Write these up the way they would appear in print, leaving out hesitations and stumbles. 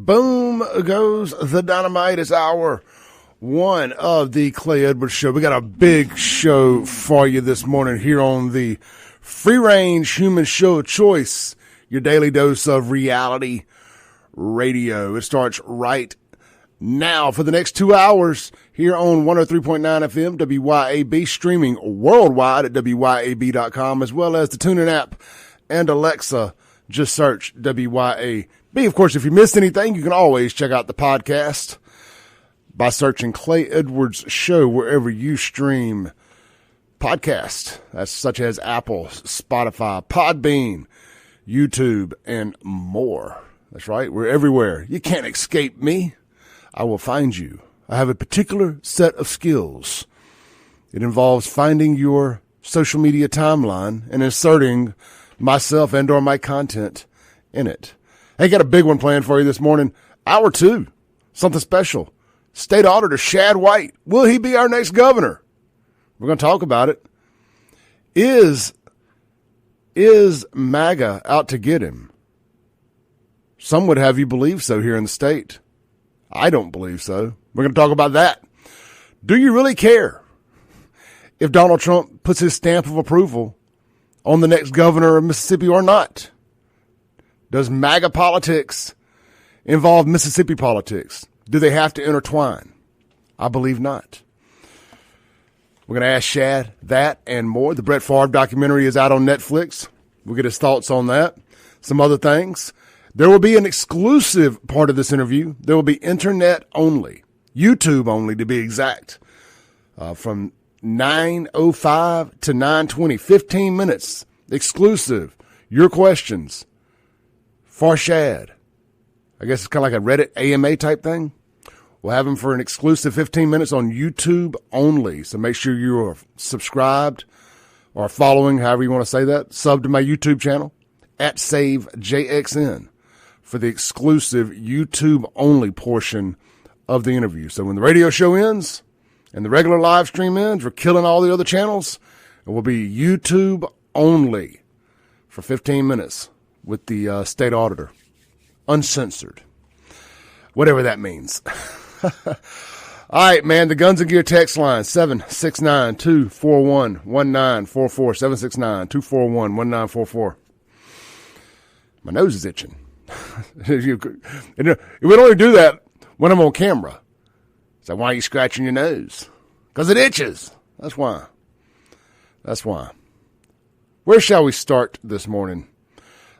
Boom goes the dynamite. It's hour one of the Clay Edwards Show. We got a big show for you this morning here on the Free Range Human Show of Choice, your daily dose of reality radio. It starts right now for the next 2 hours here on 103.9 FM WYAB, streaming worldwide at WYAB.com, as well as the TuneIn app and Alexa. Just search WYAB. Of course, if you missed anything, you can always check out the podcast by searching Clay Edwards Show wherever you stream podcasts. That's such as Apple, Spotify, Podbean, YouTube, and more. That's right. We're everywhere. You can't escape me. I will find you. I have a particular set of skills. It involves finding your social media timeline and inserting myself and or my content in it. Hey, got a big one planned for you this morning. Hour two, something special. State Auditor Shad White. Will he be our next governor? We're going to talk about it. Is MAGA out to get him? Some would have you believe so here in the state. I don't believe so. We're going to talk about that. Do you really care if Donald Trump puts his stamp of approval on the next governor of Mississippi or not? Does MAGA politics involve Mississippi politics? Do they have to intertwine? I believe not. We're going to ask Shad that and more. The Brett Favre documentary is out on Netflix. We'll get his thoughts on that. Some other things. There will be an exclusive part of this interview. There will be internet only, YouTube only to be exact, from 9:05 to 9:20, 15 minutes, exclusive. Your questions for Shad. I guess it's kind of like a Reddit AMA type thing. We'll have him for an exclusive 15 minutes on YouTube only. So make sure you are subscribed or following, however you want to say that. Sub to my YouTube channel at SaveJXN for the exclusive YouTube only portion of the interview. So when the radio show ends and the regular live stream ends, we're killing all the other channels. It will be YouTube only for 15 minutes with the state auditor. Uncensored. Whatever that means. All right, man, the Guns and Gear text line, 769-241-1944, 769-241-1944. My nose is itching. We would only do that when I'm on camera. So why are you scratching your nose? Because it itches. That's why. Where shall we start this morning?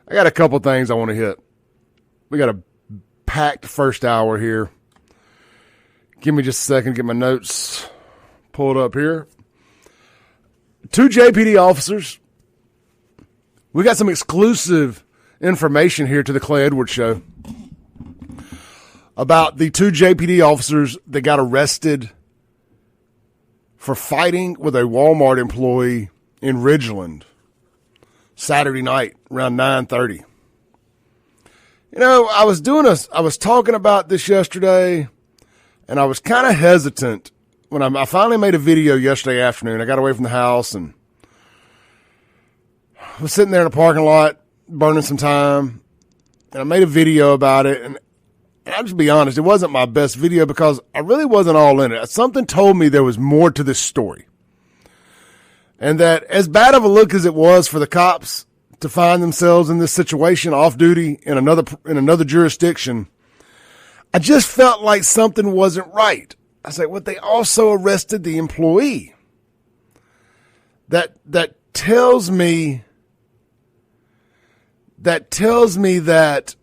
I got a couple things I want to hit. We got a packed first hour here. Give me just a second to get my notes pulled up here. 2 JPD officers. We got some exclusive information here to the Clay Edwards Show about the 2 JPD officers that got arrested for fighting with a Walmart employee in Ridgeland Saturday night around 9:30. You know, I was talking about this yesterday, and I was kind of hesitant when I finally made a video yesterday afternoon. I got away from the house and I was sitting there in the parking lot burning some time, and I made a video about it. And I'll just be honest, it wasn't my best video because I really wasn't all in it. Something told me there was more to this story, and that as bad of a look as it was for the cops to find themselves in this situation off duty in another jurisdiction, I just felt like something wasn't right. I said, well, they also arrested the employee. That tells me that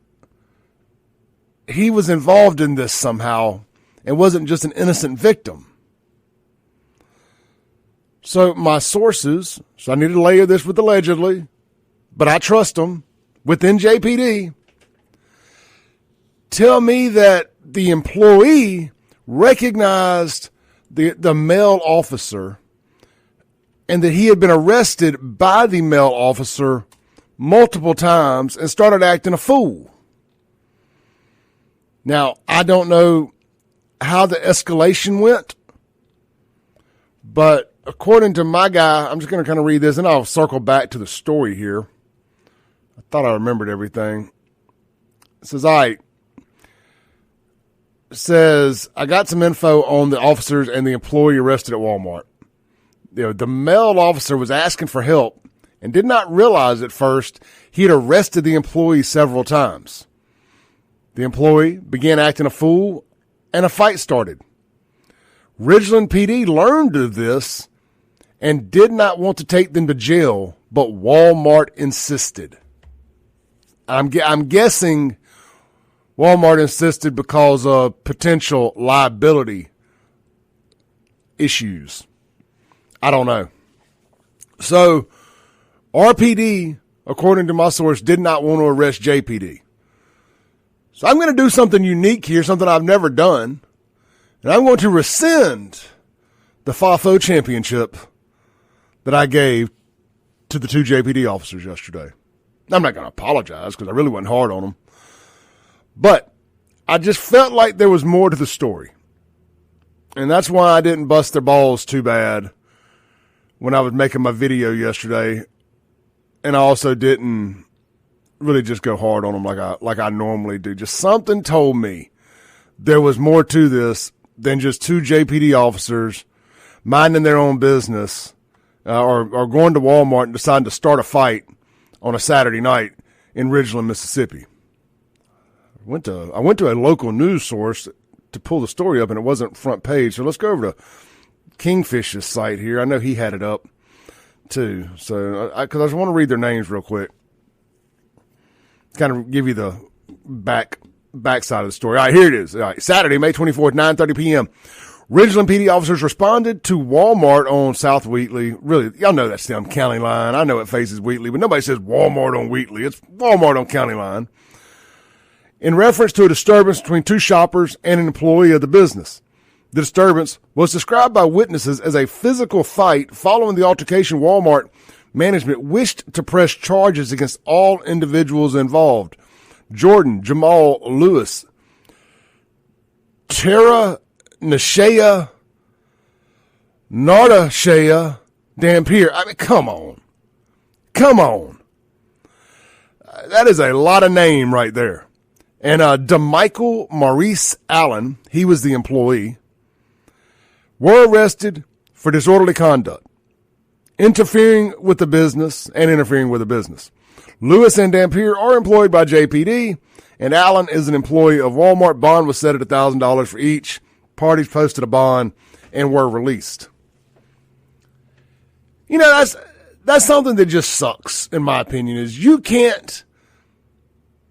he was involved in this somehow and wasn't just an innocent victim. So my sources, so I need to layer this with allegedly, but I trust them within JPD, tell me that the employee recognized the male officer and that he had been arrested by the male officer multiple times and started acting a fool. Now, I don't know how the escalation went, but according to my guy, I'm just going to kind of read this and I'll circle back to the story here. I thought I remembered everything. It says, all right, says, I got some info on the officers and the employee arrested at Walmart. The male officer was asking for help and did not realize at first he had arrested the employee several times. The employee began acting a fool and a fight started. Ridgeland PD learned of this and did not want to take them to jail, but Walmart insisted. I'm guessing Walmart insisted because of potential liability issues. I don't know. So, RPD, according to my source, did not want to arrest JPD. So I'm going to do something unique here, something I've never done. And I'm going to rescind the FAFO championship that I gave to the two JPD officers yesterday. I'm not going to apologize because I really wasn't hard on them. But I just felt like there was more to the story. And that's why I didn't bust their balls too bad when I was making my video yesterday. And I also didn't really just go hard on them like I normally do. Just something told me there was more to this than just two JPD officers minding their own business or going to Walmart and deciding to start a fight on a Saturday night in Ridgeland, Mississippi. I went to a local news source to pull the story up, and it wasn't front page. So let's go over to Kingfish's site here. I know he had it up too. So because I just want to read their names real quick, kind of give you the backside of the story. All right, here it is. All right, Saturday, May 24th, 9:30 p.m. Ridgeland PD officers responded to Walmart on South Wheatley. Really, y'all know that's them, County Line. I know it faces Wheatley, but nobody says Walmart on Wheatley. It's Walmart on County Line. In reference to a disturbance between two shoppers and an employee of the business. The disturbance was described by witnesses as a physical fight. Following the altercation, Walmart management wished to press charges against all individuals involved. Jordan Jamal Lewis, Tara Nashaya, Nardashaya Dampier. I mean, come on. That is a lot of name right there. And DeMichael Maurice Allen, he was the employee, were arrested for disorderly conduct, interfering with the business. Lewis and Dampier are employed by JPD, and Allen is an employee of Walmart. Bond was set at $1,000 for each. Parties posted a bond and were released. You know, that's something that just sucks, in my opinion, is you can't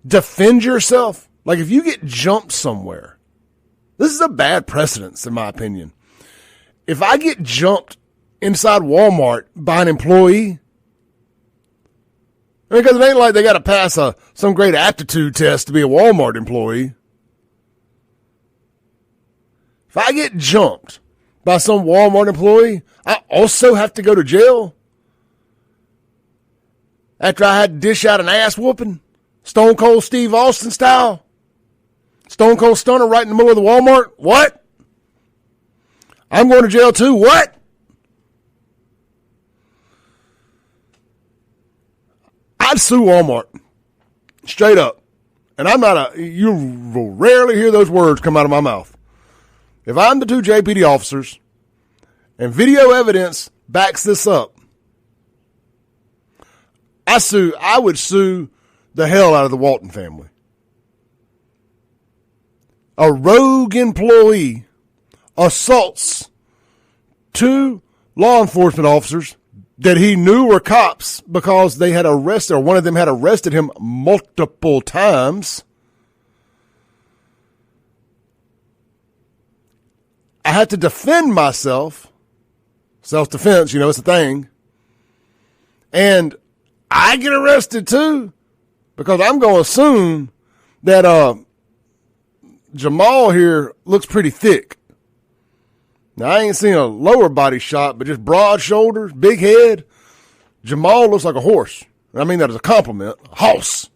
defend yourself. Like if you get jumped somewhere, this is a bad precedence, in my opinion. If I get jumped inside Walmart by an employee, because it ain't like they got to pass some great aptitude test to be a Walmart employee. If I get jumped by some Walmart employee, I also have to go to jail after I had to dish out an ass whooping, Stone Cold Steve Austin style, Stone Cold Stunner right in the middle of the Walmart. What? I'm going to jail too. What? I'd sue Walmart. Straight up. And you will rarely hear those words come out of my mouth. If I'm the two JPD officers and video evidence backs this up, I would sue the hell out of the Walton family. A rogue employee assaults two law enforcement officers that he knew were cops because they had arrested, or one of them had arrested him multiple times. I had to defend myself. Self-defense, it's a thing. And I get arrested too because I'm going to assume that Jamal here looks pretty thick. Now, I ain't seen a lower body shot, but just broad shoulders, big head. Jamal looks like a horse. I mean that as a compliment. A horse.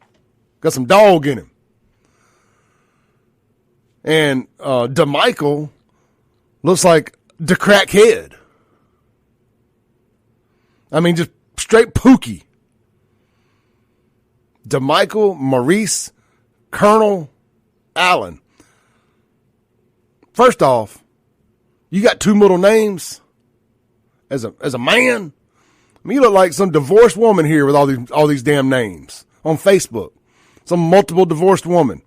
Got some dog in him. And DeMichael looks like the crackhead. I mean, just straight pookie. DeMichael Maurice Colonel Allen. First off, you got two middle names as a man. I mean, you look like some divorced woman here with all these damn names on Facebook. Some multiple divorced woman.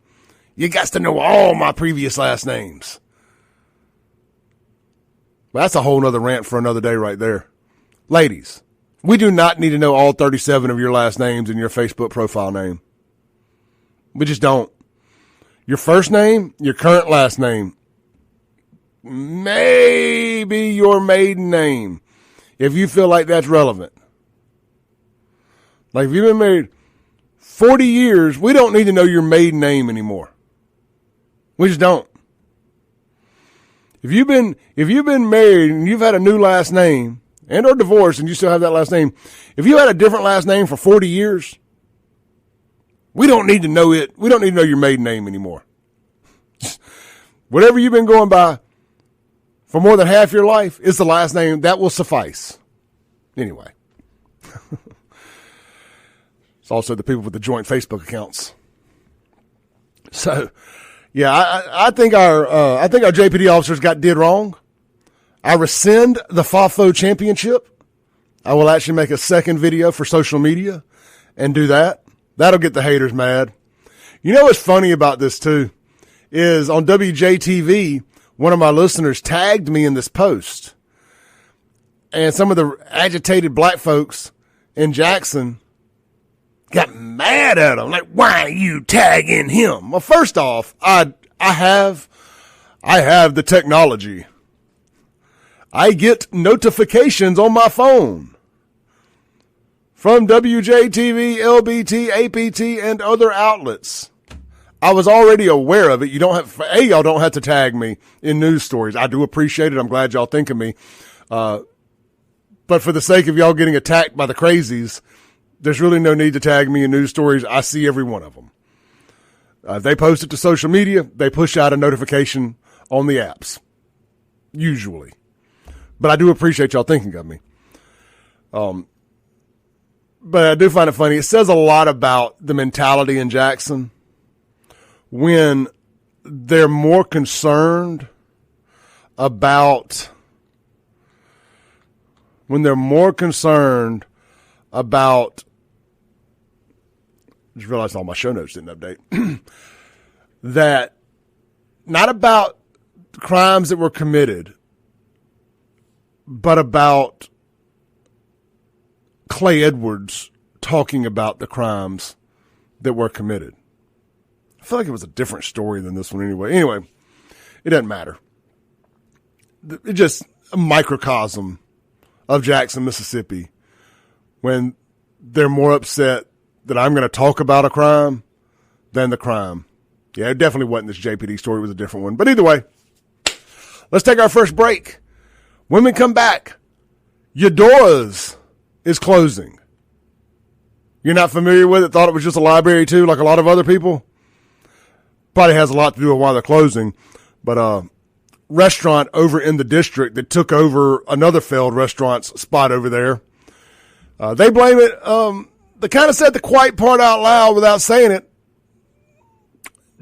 You got to know all my previous last names. Well, that's a whole nother rant for another day right there. Ladies, we do not need to know all 37 of your last names in your Facebook profile name. We just don't. Your first name, your current last name, maybe your maiden name, if you feel like that's relevant. Like if you've been married 40 years, we don't need to know your maiden name anymore. We just don't. If you've been married and you've had a new last name and or divorced and you still have that last name, if you had a different last name for 40 years, we don't need to know it. We don't need to know your maiden name anymore. Whatever you've been going by for more than half your life is the last name. That will suffice. Anyway. It's also the people with the joint Facebook accounts. So, yeah, I think our JPD officers did wrong. I rescind the FAFO championship. I will actually make a second video for social media and do that. That'll get the haters mad. You know what's funny about this too is on WJTV, one of my listeners tagged me in this post, and some of the agitated black folks in Jackson got mad at him. Like, why are you tagging him? Well, first off, I have the technology. I get notifications on my phone from WJTV, LBT, APT, and other outlets. I was already aware of it. Y'all don't have to tag me in news stories. I do appreciate it. I'm glad y'all think of me. But for the sake of y'all getting attacked by the crazies, there's really no need to tag me in news stories. I see every one of them. They post it to social media. They push out a notification on the apps, usually. But I do appreciate y'all thinking of me. But I do find it funny. It says a lot about the mentality in Jackson when they're more concerned about just realized all my show notes didn't update. That not about crimes that were committed, but about Clay Edwards talking about the crimes that were committed. I feel like it was a different story than this one anyway. Anyway, it doesn't matter. It's just a microcosm of Jackson, Mississippi, when they're more upset that I'm going to talk about a crime than the crime. Yeah, it definitely wasn't this JPD story. It was a different one. But either way, let's take our first break. When we come back, Eudora's is closing. You're not familiar with it? Thought it was just a library too, like a lot of other people? Probably has a lot to do with why they're closing. But restaurant over in the district that took over another failed restaurant's spot over there. They blame it. They kind of said the quiet part out loud without saying it.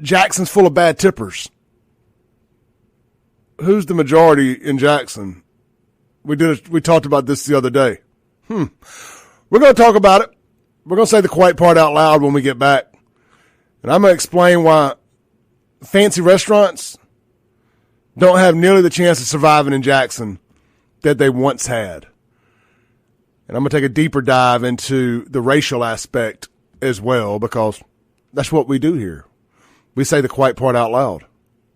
Jackson's full of bad tippers. Who's the majority in Jackson? We talked about this the other day. We're going to talk about it. We're going to say the quiet part out loud when we get back. And I'm going to explain why fancy restaurants don't have nearly the chance of surviving in Jackson that they once had. And I'm going to take a deeper dive into the racial aspect as well, because that's what we do here. We say the quiet part out loud.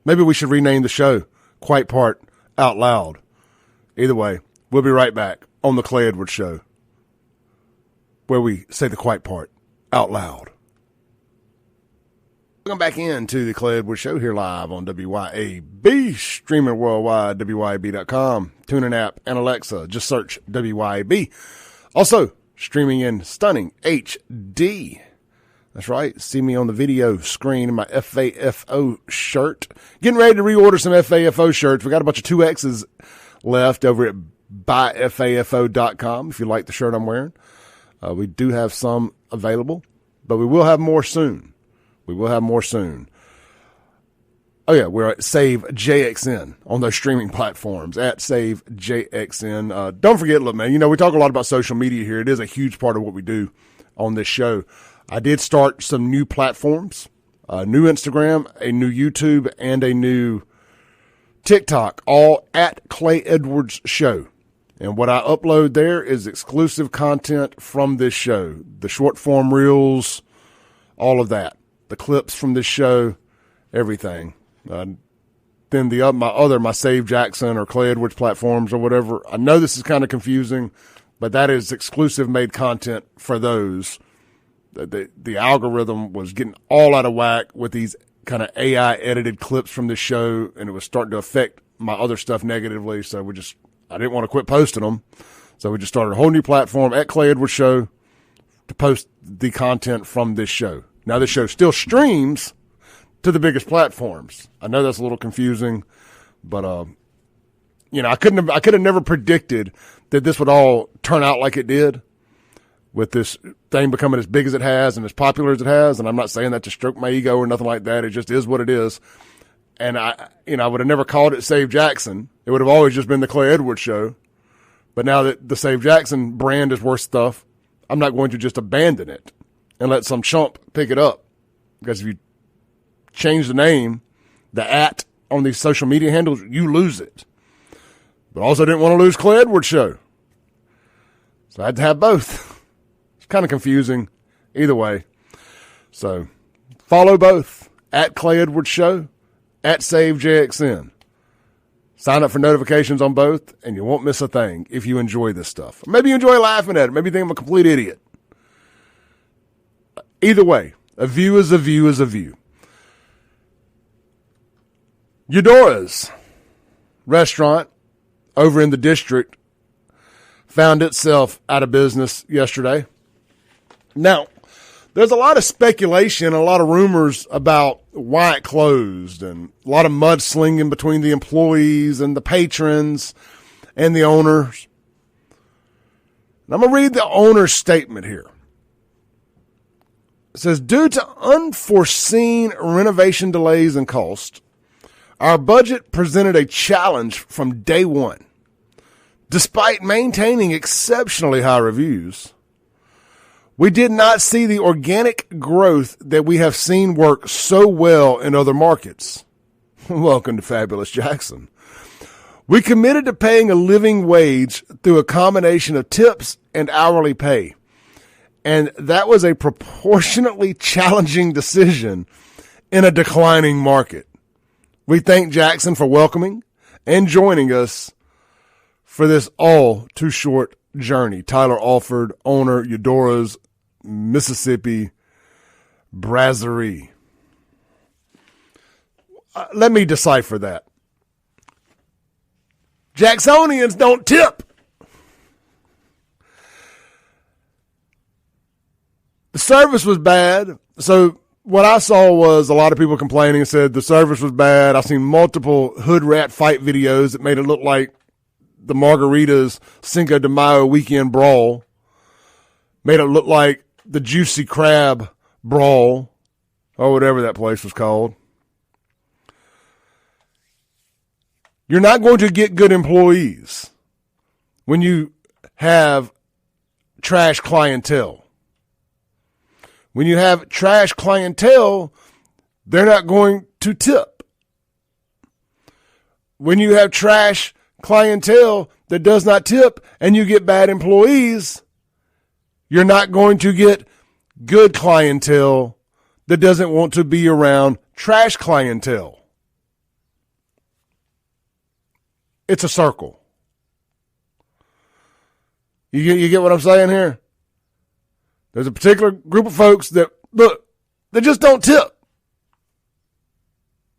Maybe we should rename the show Quiet Part Out Loud. Either way, we'll be right back on the Clay Edwards Show, where we say the quiet part out loud. Welcome back into the Clay Edwards Show here live on WYAB, streaming worldwide, WYAB.com, TuneIn app, and Alexa. Just search WYAB. Also, streaming in stunning HD. That's right. See me on the video screen in my FAFO shirt. Getting ready to reorder some FAFO shirts. We got a bunch of 2Xs left over at buyfafo.com if you like the shirt I'm wearing. We do have some available, but we will have more soon. Oh, yeah, we're at Save JXN on those streaming platforms, at Save JXN. Don't forget, look, man, we talk a lot about social media here. It is a huge part of what we do on this show. I did start some new platforms, a new Instagram, a new YouTube, and a new TikTok, all at Clay Edwards Show. And what I upload there is exclusive content from this show, the short form reels, all of that, the clips from this show, everything. Then my Save Jackson or Clay Edwards platforms or whatever. I know this is kind of confusing, but that is exclusive made content for those. The algorithm was getting all out of whack with these kind of AI edited clips from this show, and it was starting to affect my other stuff negatively. So I didn't want to quit posting them. So we just started a whole new platform at Clay Edwards Show to post the content from this show. Now this show still streams to the biggest platforms. I know that's a little confusing, but I could have never predicted that this would all turn out like it did, with this thing becoming as big as it has and as popular as it has. And I'm not saying that to stroke my ego or nothing like that. It just is what it is. And I would have never called it Save Jackson. It would have always just been the Clay Edwards Show. But now that the Save Jackson brand is worth stuff, I'm not going to just abandon it and let some chump pick it up. Because if you change the name, the at on these social media handles, you lose it. But also didn't want to lose Clay Edwards Show. So I had to have both. It's kind of confusing either way. So follow both, at Clay Edwards Show, at Save JXN. Sign up for notifications on both, and you won't miss a thing if you enjoy this stuff. Maybe you enjoy laughing at it. Maybe you think I'm a complete idiot. Either way, a view is a view is a view. Eudora's restaurant over in the district found itself out of business yesterday. Now, there's a lot of speculation, a lot of rumors about why it closed, and a lot of mudslinging between the employees and the patrons and the owners. And I'm going to read the owner's statement here. It says, due to unforeseen renovation delays and cost, our budget presented a challenge from day one. Despite maintaining exceptionally high reviews, we did not see the organic growth that we have seen work so well in other markets. Welcome to Fabulous Jackson. We committed to paying a living wage through a combination of tips and hourly pay. And that was a proportionately challenging decision in a declining market. We thank Jackson for welcoming and joining us for this all too short journey. Tyler Alford, owner, Eudora's Mississippi Brasserie. Let me decipher that. Jacksonians don't tip. The service was bad. So what I saw was a lot of people complaining and said the service was bad. I've seen multiple hood rat fight videos that made it look like the Margaritas Cinco de Mayo weekend brawl. Made it look like the Juicy Crab brawl, or whatever that place was called. You're not going to get good employees when you have trash clientele. When you have trash clientele, they're not going to tip. When you have trash clientele that does not tip and you get bad employees, you're not going to get good clientele that doesn't want to be around trash clientele. It's a circle. You get what I'm saying here? There's a particular group of folks that, look, they just don't tip.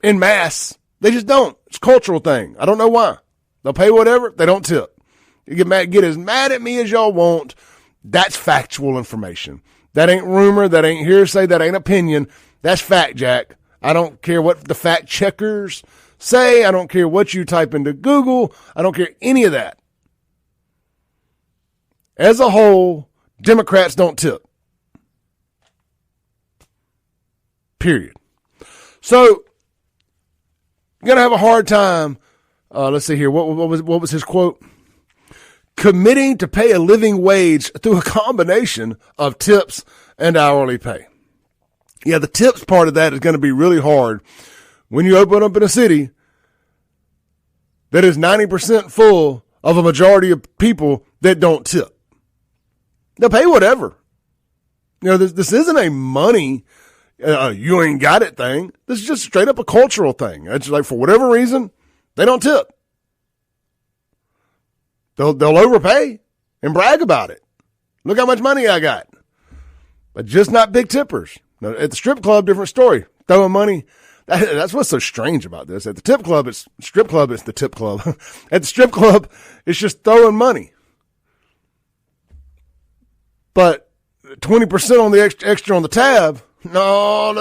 In mass. They just don't. It's a cultural thing. I don't know why. They'll pay whatever. They don't tip. You get as mad at me as y'all want. That's factual information. That ain't rumor. That ain't hearsay. That ain't opinion. That's fact, Jack. I don't care what the fact checkers say. I don't care what you type into Google. I don't care any of that. As a whole, Democrats don't tip. Period. So, you're going to have a hard time. Let's see here. What was his quote? Committing to pay a living wage through a combination of tips and hourly pay. Yeah, the tips part of that is going to be really hard when you open up in a city that is 90% full of a majority of people that don't tip. They'll pay whatever. This isn't a money, you ain't got it thing. This is just straight up a cultural thing. It's like, for whatever reason, they don't tip. They'll overpay and brag about it. Look how much money I got. But just not big tippers. Now, at the strip club, different story. Throwing money. That's what's so strange about this. At the strip club, it's the tip club. At the strip club, it's just throwing money. But 20% on the extra on the tab, no.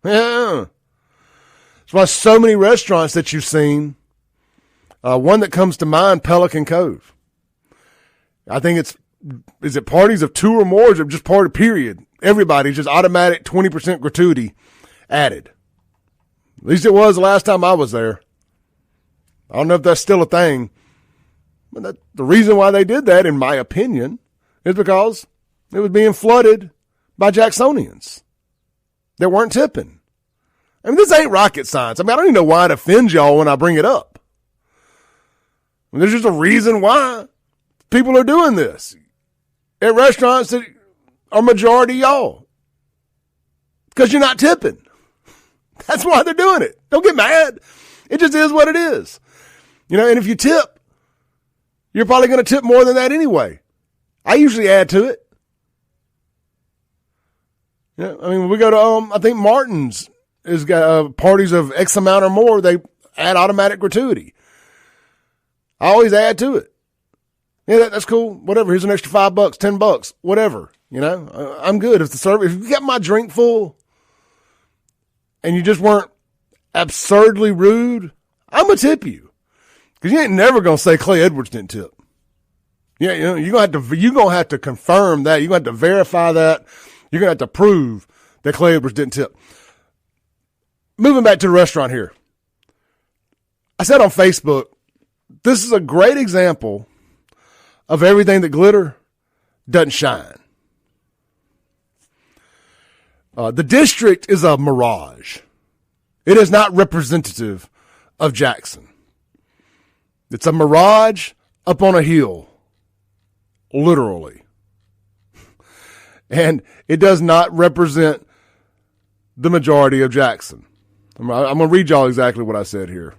Yeah. That's why so many restaurants that you've seen, one that comes to mind, Pelican Cove. I think is it parties of two or more, or is it just party period? Everybody, just automatic 20% gratuity added. At least it was the last time I was there. I don't know if that's still a thing. But the reason why they did that, in my opinion, is because it was being flooded by Jacksonians that weren't tipping. I mean, this ain't rocket science. I mean, I don't even know why it offends y'all when I bring it up. I mean, there's just a reason why people are doing this at restaurants that are majority y'all. Because you're not tipping. That's why they're doing it. Don't get mad. It just is what it is. And if you tip, you're probably going to tip more than that anyway. I usually add to it. I mean, when we go to, I think Martin's has got parties of X amount or more, they add automatic gratuity. I always add to it. Yeah, that's cool. Whatever. Here's an extra $5, $10, whatever. I'm good. If you got my drink full and you just weren't absurdly rude, I'm going to tip you. Because you ain't never going to say Clay Edwards didn't tip. Yeah, you're going to have to confirm that. You're going to have to verify that. You're going to have to prove that Clay Edwards didn't tip. Moving back to the restaurant here. I said on Facebook, this is a great example of everything that glitter doesn't shine. The district is a mirage. It is not representative of Jackson. It's a mirage up on a hill, literally. And it does not represent the majority of Jackson. I'm going to read y'all exactly what I said here.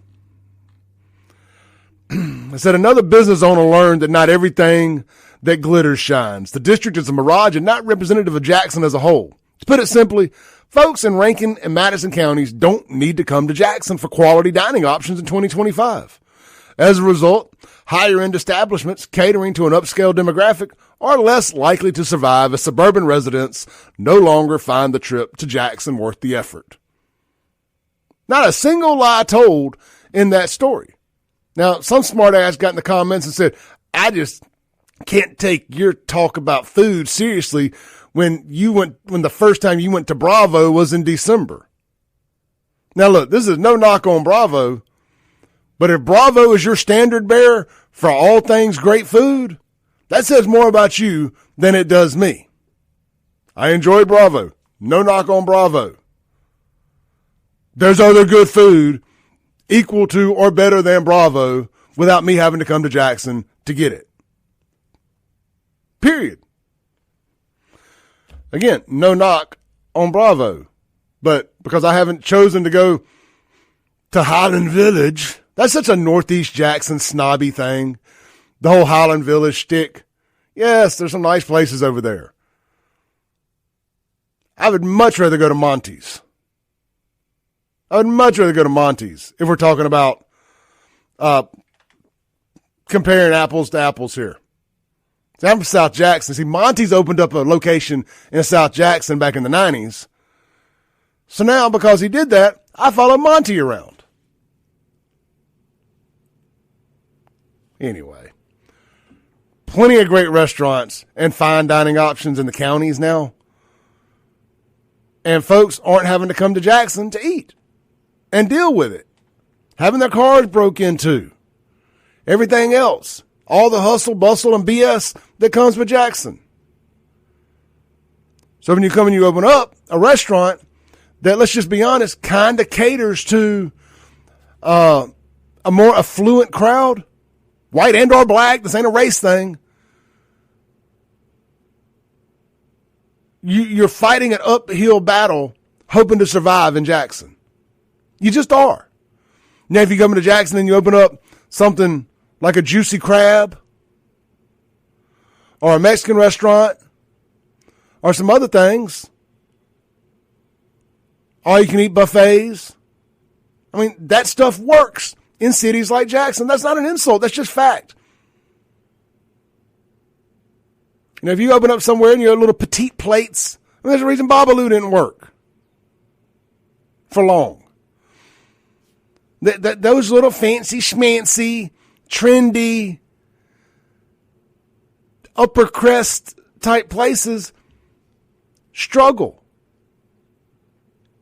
I said, another business owner learned that not everything that glitters shines. The district is a mirage and not representative of Jackson as a whole. To put it simply, folks in Rankin and Madison counties don't need to come to Jackson for quality dining options in 2025. As a result, higher-end establishments catering to an upscale demographic are less likely to survive as suburban residents no longer find the trip to Jackson worth the effort. Not a single lie told in that story. Now, some smart ass got in the comments and said, I just can't take your talk about food seriously when the first time you went to Bravo was in December. Now look, this is no knock on Bravo, but if Bravo is your standard bearer for all things great food, that says more about you than it does me. I enjoy Bravo. No knock on Bravo. There's other good food equal to or better than Bravo without me having to come to Jackson to get it. Period. Again, no knock on Bravo, but because I haven't chosen to go to Highland Village, that's such a Northeast Jackson snobby thing. The whole Highland Village shtick. Yes, there's some nice places over there. I would much rather go to Monty's. I would much rather go to Monty's if we're talking about comparing apples to apples here. See, I'm from South Jackson. See, Monty's opened up a location in South Jackson back in the 90s. So now, because he did that, I follow Monty around. Anyway, plenty of great restaurants and fine dining options in the counties now. And folks aren't having to come to Jackson to eat. and deal with it. Having their cars broke into. Everything else. All the hustle, bustle, and BS that comes with Jackson. So when you come and you open up a restaurant that, let's just be honest, kind of caters to a more affluent crowd, white and or black, this ain't a race thing. You're fighting an uphill battle hoping to survive in Jackson. You just are. Now, if you come into Jackson and you open up something like a Juicy Crab or a Mexican restaurant or some other things, all you can eat buffets, I mean, that stuff works in cities like Jackson. That's not an insult. That's just fact. You know, if you open up somewhere and you have little petite plates, I mean, there's a reason Babalu didn't work for long. Those little fancy schmancy, trendy, upper crest type places struggle.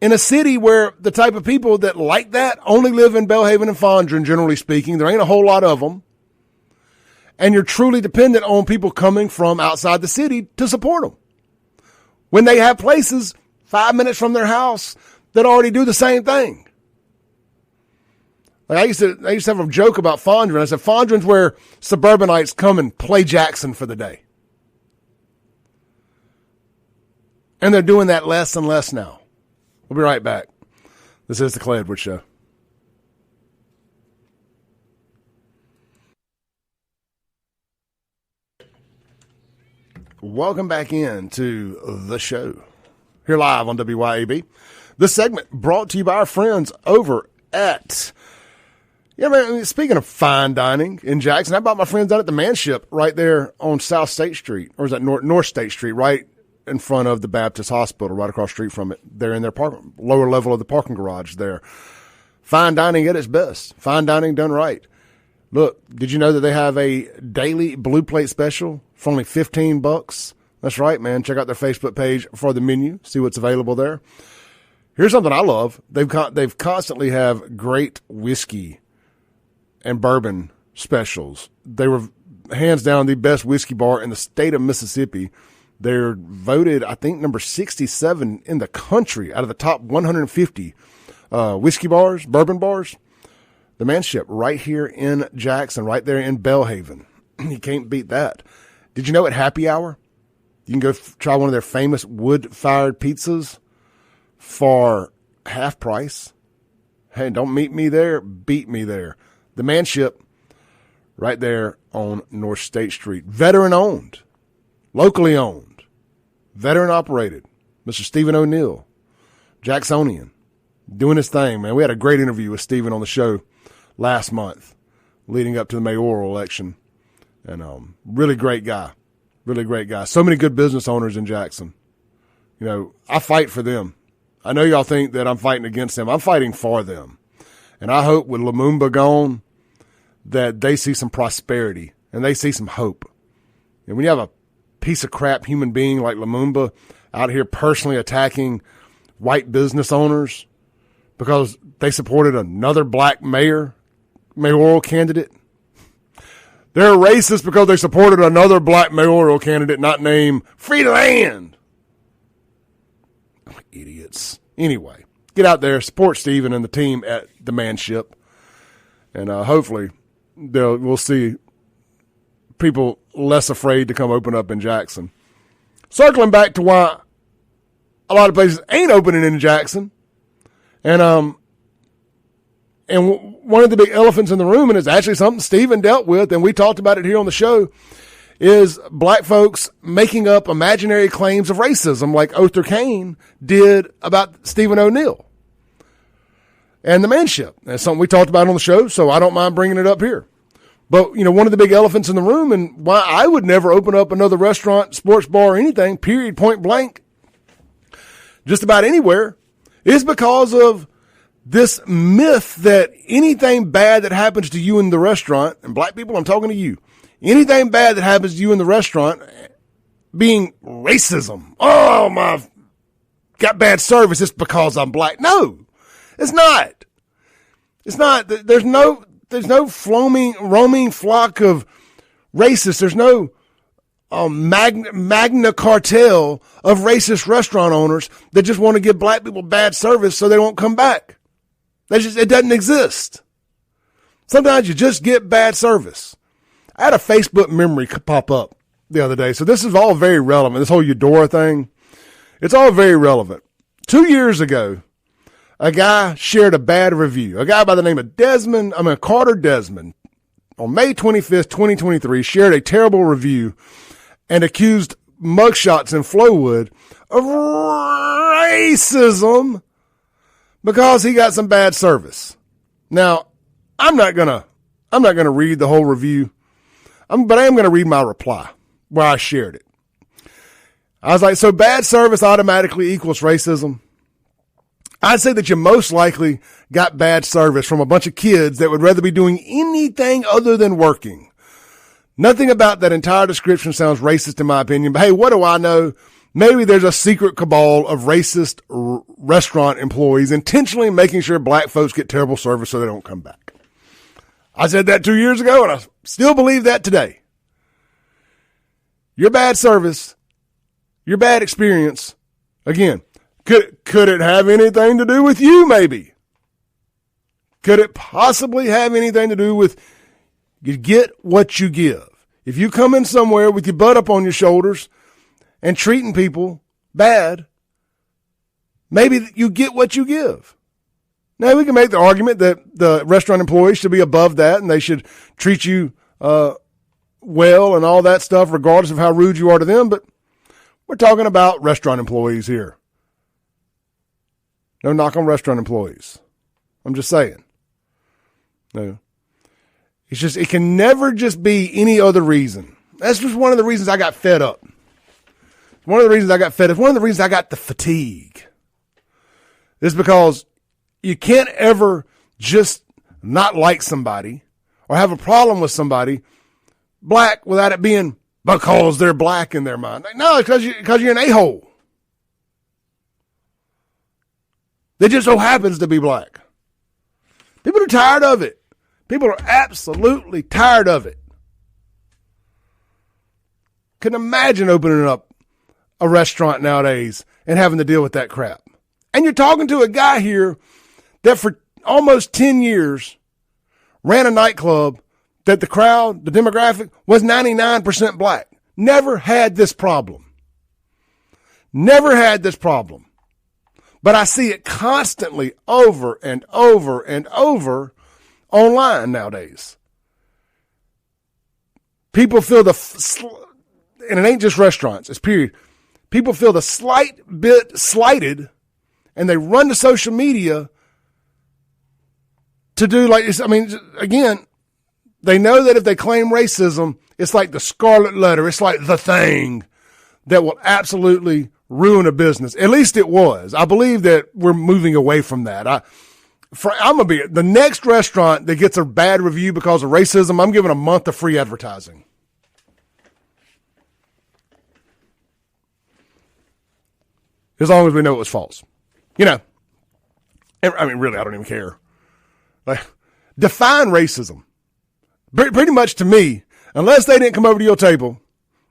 In a city where the type of people that like that only live in Belhaven and Fondren, generally speaking, there ain't a whole lot of them. And you're truly dependent on people coming from outside the city to support them. When they have places 5 minutes from their house that already do the same thing. Like I used to have a joke about Fondren. I said, Fondren's where suburbanites come and play Jackson for the day. And they're doing that less and less now. We'll be right back. This is the Clay Edwards Show. Welcome back into the show. Here live on WYAB. This segment brought to you by our friends over at, speaking of fine dining in Jackson, how about my friends down at the Manship right there on South State Street, or is that North State Street, right in front of the Baptist Hospital, right across the street from it. They're in their lower level of the parking garage there. Fine dining at its best. Fine dining done right. Look, did you know that they have a daily blue plate special for only $15? That's right, man. Check out their Facebook page for the menu. See what's available there. Here's something I love. They've constantly have great whiskey and bourbon specials. They were hands down the best whiskey bar in the state of Mississippi. They're voted, I think, number 67 in the country out of the top 150 whiskey bars, bourbon bars. The Manship right here in Jackson, right there in Belhaven. You can't beat that. Did you know at happy hour, you can go try one of their famous wood-fired pizzas for half price? Hey, don't meet me there, beat me there. The Manship right there on North State Street. Veteran-owned, locally owned, veteran-operated. Mr. Stephen O'Neill, Jacksonian, doing his thing, man. We had a great interview with Stephen on the show last month leading up to the mayoral election. And really great guy. Really great guy. So many good business owners in Jackson. You know, I fight for them. I know y'all think that I'm fighting against them. I'm fighting for them. And I hope with Lumumba gone that they see some prosperity and they see some hope. And when you have a piece of crap human being like Lumumba out here personally attacking white business owners because they supported another black mayoral candidate. They're racist because they supported another black mayoral candidate not named Free the Land. Oh, idiots. Anyway, get out there, support Stephen and the team at the Manship. And hopefully we'll see people less afraid to come open up in Jackson. Circling back to why a lot of places ain't opening in Jackson. And one of the big elephants in the room, and it's actually something Stephen dealt with, and we talked about it here on the show, is black folks making up imaginary claims of racism like Other Kane did about Stephen O'Neill and the Manship. That's something we talked about on the show, so I don't mind bringing it up here. But, you know, one of the big elephants in the room and why I would never open up another restaurant, sports bar, or anything, period, point blank, just about anywhere, is because of this myth that anything bad that happens to you in the restaurant, and black people, I'm talking to you, anything bad that happens to you in the restaurant being racism. Oh, got bad service just because I'm black. No, it's not. It's not, there's no roaming flock of racists. There's no magna cartel of racist restaurant owners that just want to give black people bad service so they won't come back. It doesn't exist. Sometimes you just get bad service. I had a Facebook memory pop up the other day. So this is all very relevant. This whole Eudora thing, it's all very relevant. 2 years ago, a guy shared a bad review. A guy by the name of Carter Desmond, on May 25th, 2023, shared a terrible review and accused Mugshots in Flowwood of racism because he got some bad service. Now, I'm not gonna read the whole review, but I am gonna read my reply where I shared it. I was like, so bad service automatically equals racism? I'd say that you most likely got bad service from a bunch of kids that would rather be doing anything other than working. Nothing about that entire description sounds racist in my opinion, but hey, what do I know? Maybe there's a secret cabal of racist restaurant employees intentionally making sure black folks get terrible service so they don't come back. I said that 2 years ago, and I still believe that today. Your bad service, your bad experience, again, could it have anything to do with you, maybe? Could it possibly have anything to do with you get what you give? If you come in somewhere with your butt up on your shoulders and treating people bad, maybe you get what you give. Now, we can make the argument that the restaurant employees should be above that and they should treat you well and all that stuff, regardless of how rude you are to them. But we're talking about restaurant employees here. No knock on restaurant employees. I'm just saying. No. It's just, it can never just be any other reason. That's just one of the reasons I got fed up. One of the reasons I got fed up. One of the reasons I got the fatigue is because you can't ever just not like somebody or have a problem with somebody black without it being because they're black in their mind. No, it's because you're an a-hole. That just so happens to be black. People are tired of it. People are absolutely tired of it. Couldn't imagine opening up a restaurant nowadays and having to deal with that crap. And you're talking to a guy here that for almost 10 years ran a nightclub that the crowd, the demographic, was 99% black. Never had this problem. Never had this problem. But I see it constantly over and over and over online nowadays. People feel and it ain't just restaurants, it's period. People feel the slight bit slighted and they run to social media to do like this. I mean, again, they know that if they claim racism, it's like the scarlet letter. It's like the thing that will absolutely ruin a business. At least it was. I believe that we're moving away from that. I'm going to be the next restaurant that gets a bad review because of racism. I'm giving a month of free advertising. As long as we know it was false. You know, I mean, really, I don't even care. Like, define racism. Pretty much to me, unless they didn't come over to your table,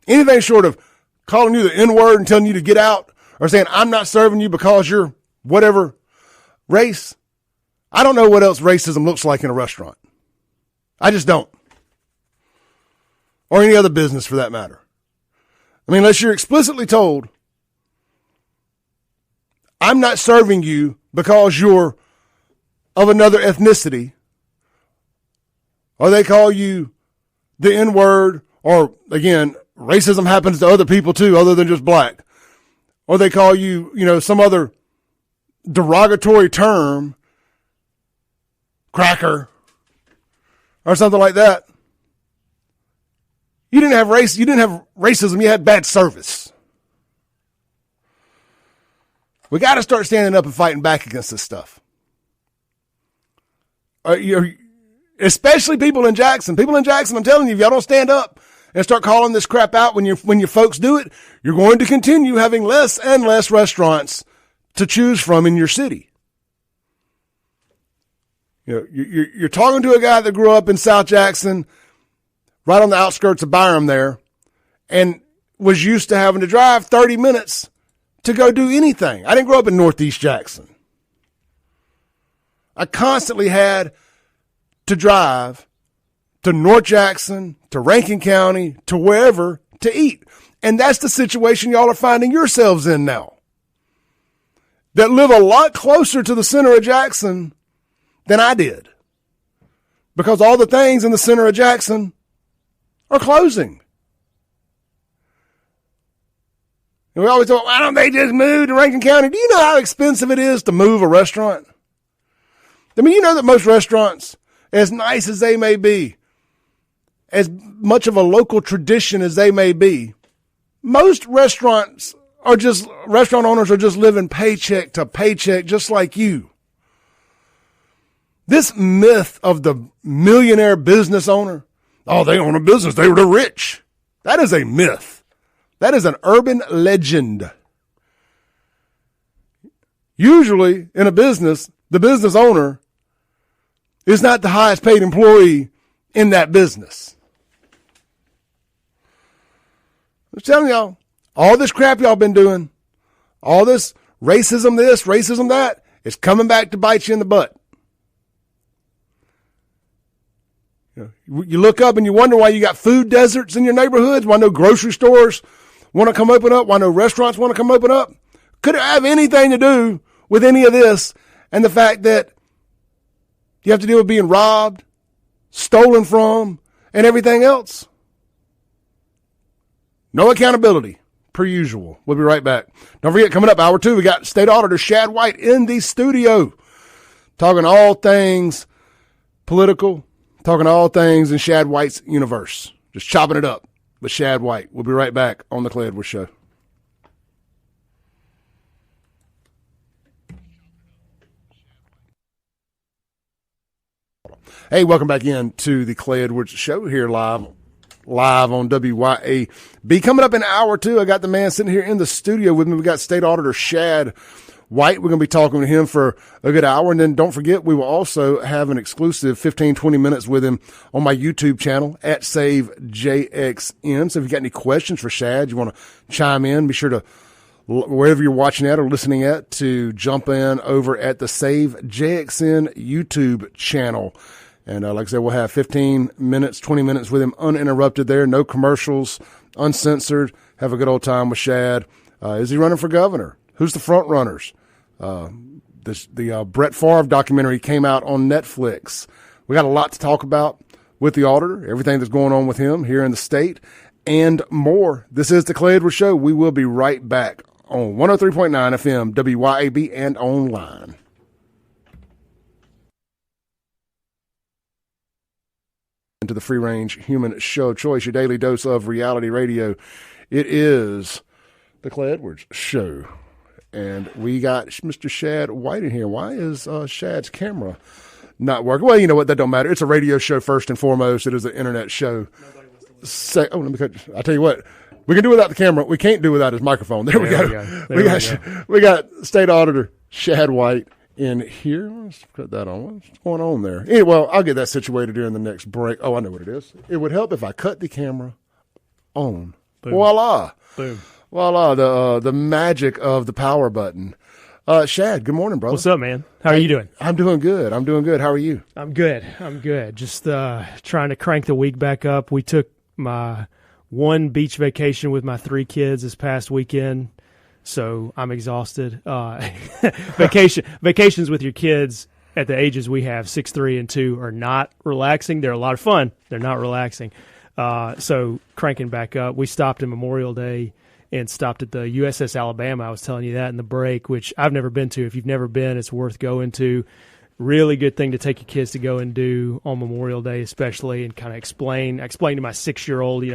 anything short of calling you the N-word and telling you to get out or saying, I'm not serving you because you're whatever race. I don't know what else racism looks like in a restaurant. I just don't. Or any other business for that matter. I mean, unless you're explicitly told, I'm not serving you because you're of another ethnicity, or they call you the N-word, or again, racism happens to other people too, other than just black. Or they call you, some other derogatory term, cracker, or something like that. You didn't have racism, you had bad service. We got to start standing up and fighting back against this stuff. Especially people in Jackson. People in Jackson, I'm telling you, if y'all don't stand up and start calling this crap out when your folks do it, you're going to continue having less and less restaurants to choose from in your city. You know, you're talking to a guy that grew up in South Jackson, right on the outskirts of Byram there, and was used to having to drive 30 minutes to go do anything. I didn't grow up in Northeast Jackson. I constantly had to drive to North Jackson, to Rankin County, to wherever to eat. And that's the situation y'all are finding yourselves in now. That live a lot closer to the center of Jackson than I did. Because all the things in the center of Jackson are closing. And we always thought, why don't they just move to Rankin County? Do you know how expensive it is to move a restaurant? I mean, you know that most restaurants, as nice as they may be, as much of a local tradition as they may be, most restaurant owners are just living paycheck to paycheck, just like you. This myth of the millionaire business owner, oh, they own a business, they were the rich. That is a myth. That is an urban legend. Usually in a business, the business owner is not the highest paid employee in that business. I'm telling y'all, all this crap y'all been doing, all this racism that, is coming back to bite you in the butt. You look up and you wonder why you got food deserts in your neighborhoods, why no grocery stores want to come open up, why no restaurants want to come open up. Could it have anything to do with any of this and the fact that you have to deal with being robbed, stolen from, and everything else? No accountability, per usual. We'll be right back. Don't forget, coming up, hour 2, we got State Auditor Shad White in the studio, talking all things political, talking all things in Shad White's universe. Just chopping it up with Shad White. We'll be right back on the Clay Edwards Show. Hey, welcome back in to the Clay Edwards Show here live on WYAB. Coming up in hour 2, I got the man sitting here in the studio with me. We got State Auditor Shad White. We're going to be talking to him for a good hour. And then don't forget, we will also have an exclusive 15, 20 minutes with him on my YouTube channel at SaveJXN. So if you got any questions for Shad, you want to chime in, be sure to, wherever you're watching at or listening at, to jump in over at the SaveJXN YouTube channel. And like I said, we'll have 15 minutes, 20 minutes with him uninterrupted there. No commercials, uncensored. Have a good old time with Shad. Is he running for governor? Who's the front runners? The Brett Favre documentary came out on Netflix. We got a lot to talk about with the auditor, everything that's going on with him here in the state, and more. This is the Clay Edwards Show. We will be right back on 103.9 FM, WYAB, and online. Into the free-range human show of choice, your daily dose of reality radio. It is the Clay Edwards Show. And we got Mr. Shad White in here. Why is Shad's camera not working? Well, you know what? That don't matter. It's a radio show first and foremost. It is an internet show. Let me cut. I tell you what. We can do without the camera. We can't do without his microphone. There we go. We got State Auditor Shad White in here. Let's put that on. What's going on there? Anyway, well, I'll get that situated during the next break. Oh, I know what it is. It would help if I cut the camera on. Boom. Voila. Boom. Voila, the magic of the power button. Shad, good morning, brother. What's up, man? How are you doing? I'm doing good. How are you? I'm good. Just trying to crank the week back up. We took my one beach vacation with my 3 kids this past weekend, so I'm exhausted. Vacations with your kids at the ages we have, 6, 3, and 2, are not relaxing. They're a lot of fun. They're not relaxing. So cranking back up. We stopped in Memorial Day and stopped at the USS Alabama. I was telling you that in the break, which I've never been to. If you've never been, it's worth going to. Really good thing to take your kids to go and do on Memorial Day, especially, and kind of explain to my 6-year-old,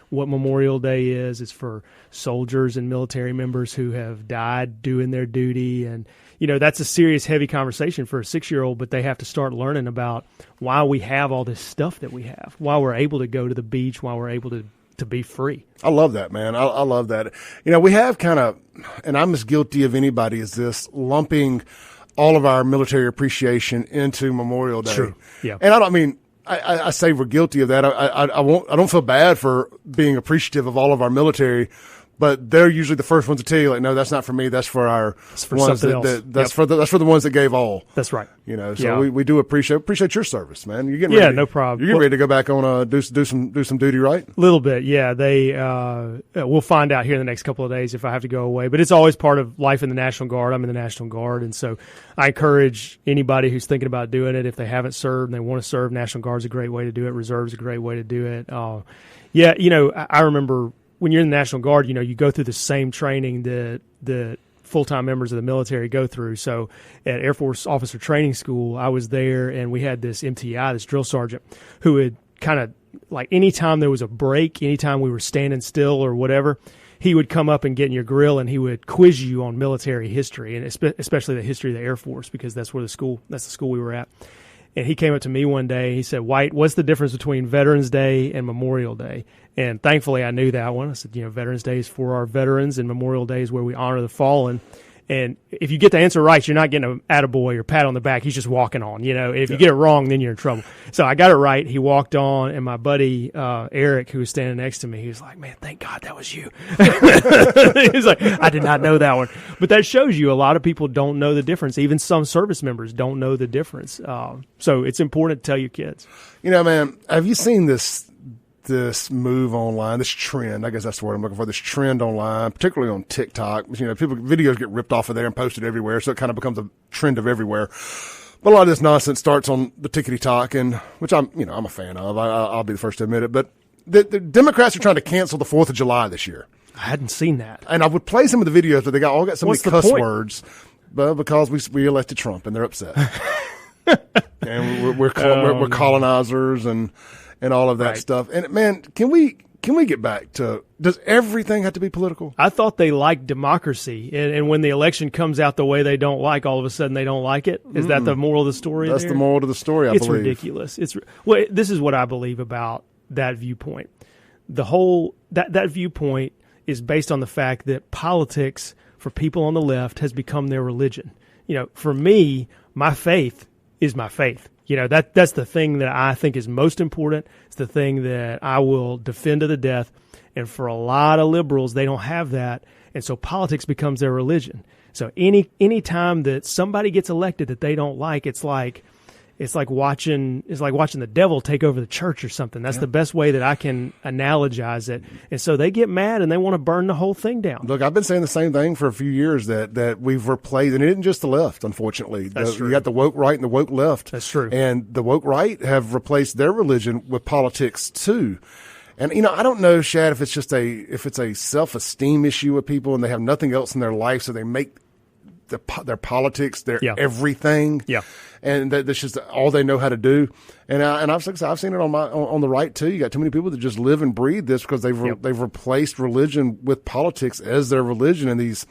what Memorial Day is. It's for soldiers and military members who have died doing their duty. And, that's a serious, heavy conversation for a 6-year-old, but they have to start learning about why we have all this stuff that we have, why we're able to go to the beach, why we're able to be free. I love that, man. I love that. We have kind of, and I'm as guilty of anybody as this, lumping all of our military appreciation into Memorial Day. True. Yeah. And I don't mean, I say we're guilty of that. I don't feel bad for being appreciative of all of our military, but they're usually the first ones to tell you, like, no, that's not for me. That's for our ones that's for the ones that gave all. That's right. So we do appreciate your service, man. You're getting ready, no problem. You're getting ready to go back on do some duty, right? A little bit, yeah. They we'll find out here in the next couple of days if I have to go away. But it's always part of life in the National Guard. I'm in the National Guard, and so I encourage anybody who's thinking about doing it, if they haven't served and they want to serve, National Guard's a great way to do it. Reserve's a great way to do it. I remember when you're in the National Guard, you go through the same training that the full-time members of the military go through. So at Air Force Officer Training School, I was there, and we had this MTI, this drill sergeant, who would kind of, like, anytime there was a break, anytime we were standing still or whatever, he would come up and get in your grill, and he would quiz you on military history, and especially the history of the Air Force, because that's the school we were at. And he came up to me one day, he said, "White, what's the difference between Veterans Day and Memorial Day?" And thankfully I knew that one. I said, Veterans Day is for our veterans, and Memorial Day is where we honor the fallen. And if you get the answer right, you're not getting an attaboy or pat on the back. He's just walking on, If you get it wrong, then you're in trouble. So I got it right. He walked on, and my buddy Eric, who was standing next to me, he was like, "Man, thank God that was you." He's like, "I did not know that one." But that shows you a lot of people don't know the difference. Even some service members don't know the difference. So it's important to tell your kids. Man, have you seen this move online, this trend? I guess that's the word I'm looking for. This trend online, particularly on TikTok. Videos get ripped off of there and posted everywhere, so it kind of becomes a trend of everywhere. But a lot of this nonsense starts on the tickety-talk, and which I'm a fan of. I'll be the first to admit it. But the Democrats are trying to cancel the 4th of July this year. I hadn't seen that. And I would play some of the videos, but they got so many cuss words, but because we elected Trump and they're upset, and we're colonizers and all of that stuff. And man, can we get back to, does everything have to be political? I thought they liked democracy, and when the election comes out the way they don't like, all of a sudden they don't like it. Is that the moral of the story? That's the moral of the story. It's ridiculous. This is what I believe about that viewpoint. The whole that viewpoint is based on the fact that politics for people on the left has become their religion. For me, my faith is my faith. That's the thing that I think is most important. It's the thing that I will defend to the death. And for a lot of liberals, they don't have that. And so politics becomes their religion. So any time that somebody gets elected that they don't like, it's like watching the devil take over the church or something. That's the best way that I can analogize it. And so they get mad and they want to burn the whole thing down. Look, I've been saying the same thing for a few years that we've replaced, and it isn't just the left, unfortunately. That's true. You got the woke right and the woke left. That's true. And the woke right have replaced their religion with politics too. And I don't know, Shad, if it's a self-esteem issue with people and they have nothing else in their life, so they make their politics their everything. Yeah. And that's just all they know how to do. And I've seen it on the right too. You got too many people that just live and breathe this because they've replaced religion with politics as their religion, and these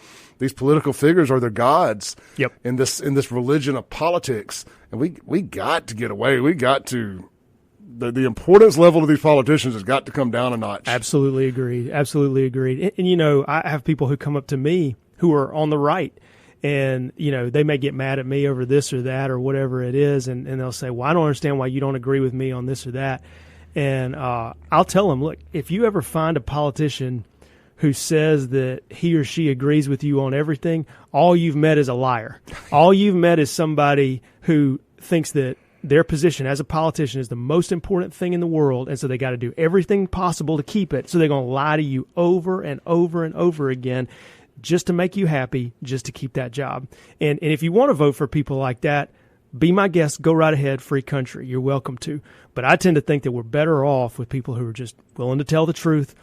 political figures are their gods. Yep. In this religion of politics, and we got to get away. We got to. The importance level of these politicians has got to come down a notch. Absolutely agreed. And I have people who come up to me who are on the right. And, they may get mad at me over this or that or whatever it is. And they'll say, "Well, I don't understand why you don't agree with me on this or that." And I'll tell them, look, if you ever find a politician who says that he or she agrees with you on everything, all you've met is a liar. All you've met is somebody who thinks that their position as a politician is the most important thing in the world, and so they got to do everything possible to keep it. So they're going to lie to you over and over and over again, just to make you happy, just to keep that job. And if you want to vote for people like that, be my guest, go right ahead, free country. You're welcome to. But I tend to think that we're better off with people who are just willing to tell the truth,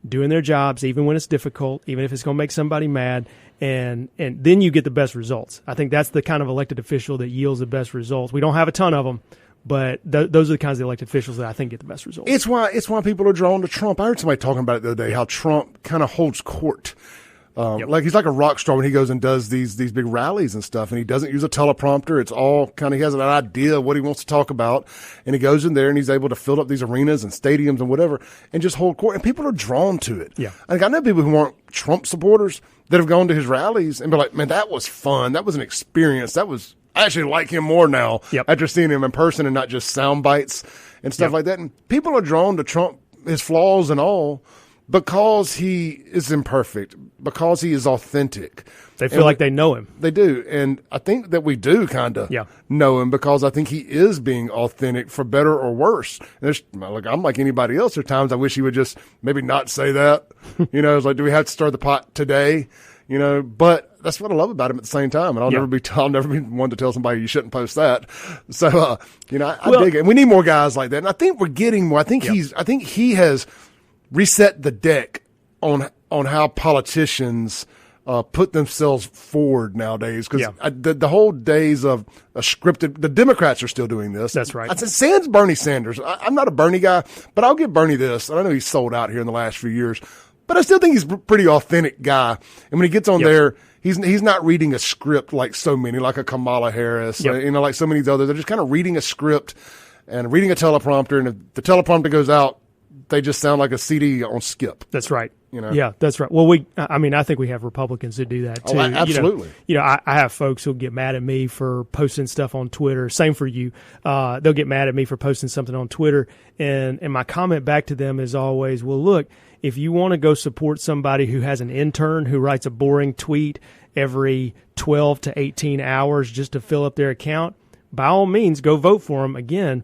doing their jobs, even when it's difficult, even if it's going to make somebody mad, and then you get the best results. I think that's the kind of elected official that yields the best results. We don't have a ton of them, but those are the kinds of elected officials that I think get the best results. It's why people are drawn to Trump. I heard somebody talking about it the other day, how Trump kind of holds court. Like he's like a rock star when he goes and does these big rallies and stuff, and he doesn't use a teleprompter. It's all kind of, he has an idea of what he wants to talk about, and he goes in there and he's able to fill up these arenas and stadiums and whatever and just hold court, and people are drawn to it. Yeah. Like I know people who aren't Trump supporters that have gone to his rallies and be like, man, that was fun. That was an experience. I actually like him more now after seeing him in person and not just sound bites and stuff like that. And people are drawn to Trump, his flaws and all, because he is imperfect, because he is authentic. They feel like they know him. They do. And I think that we do kind of know him because I think he is being authentic for better or worse. Look, I'm like anybody else. There are times I wish he would just maybe not say that. It's like, do we have to stir the pot today? But that's what I love about him at the same time. And I'll never be one to tell somebody you shouldn't post that. So, I dig it. And we need more guys like that. And I think we're getting more. I think he has reset the deck on how politicians put themselves forward nowadays. Because the whole days of a scripted, the Democrats are still doing this. That's right. I said, sans Bernie Sanders. I'm not a Bernie guy, but I'll give Bernie this. I know he's sold out here in the last few years, but I still think he's a pretty authentic guy. And when he gets on there, he's not reading a script like so many, like a Kamala Harris, like so many others. They're just kind of reading a script and reading a teleprompter. And if the teleprompter goes out, they just sound like a CD on skip. That's right. Yeah, that's right. Well, I think we have Republicans who do that too. Oh, absolutely. I have folks who'll get mad at me for posting stuff on Twitter. Same for you. They'll get mad at me for posting something on Twitter. And my comment back to them is always, well, look, if you want to go support somebody who has an intern who writes a boring tweet every 12 to 18 hours just to fill up their account, by all means, go vote for them again.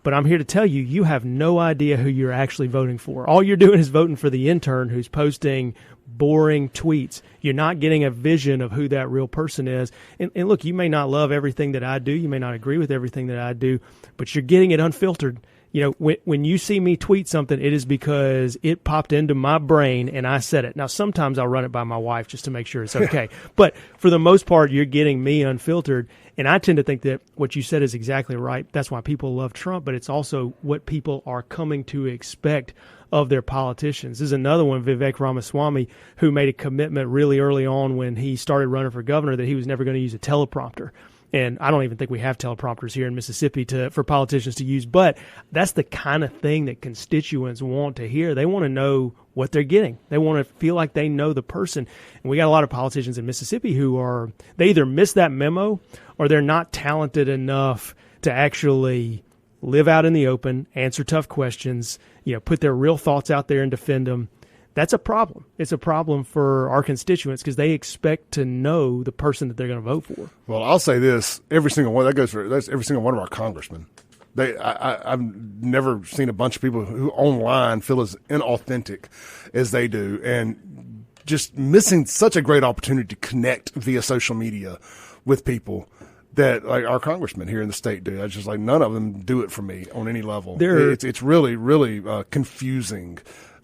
But I'm here to tell you, you have no idea who you're actually voting for. All you're doing is voting for the intern who's posting boring tweets. You're not getting a vision of who that real person is. And look, you may not love everything that I do. You may not agree with everything that I do, but you're getting it unfiltered. When you see me tweet something, it is because it popped into my brain and I said it. Now, sometimes I'll run it by my wife just to make sure it's okay. But for the most part, you're getting me unfiltered. And I tend to think that what you said is exactly right. That's why people love Trump, but it's also what people are coming to expect of their politicians. This is another one, Vivek Ramaswamy, who made a commitment really early on when he started running for governor that he was never going to use a teleprompter. And I don't even think we have teleprompters here in Mississippi for politicians to use, but that's the kind of thing that constituents want to hear. They want to know what they're getting. They want to feel like they know the person. And we got a lot of politicians in Mississippi who they either miss that memo or they're not talented enough to actually live out in the open, answer tough questions, put their real thoughts out there and defend them. That's a problem. It's a problem for our constituents because they expect to know the person that they're going to vote for. Well, I'll say this: every single one that's every single one of our congressmen. I've never seen a bunch of people who online feel as inauthentic as they do, and just missing such a great opportunity to connect via social media with people that like our congressmen here in the state do. It's just like none of them do it for me on any level. It's really, really confusing.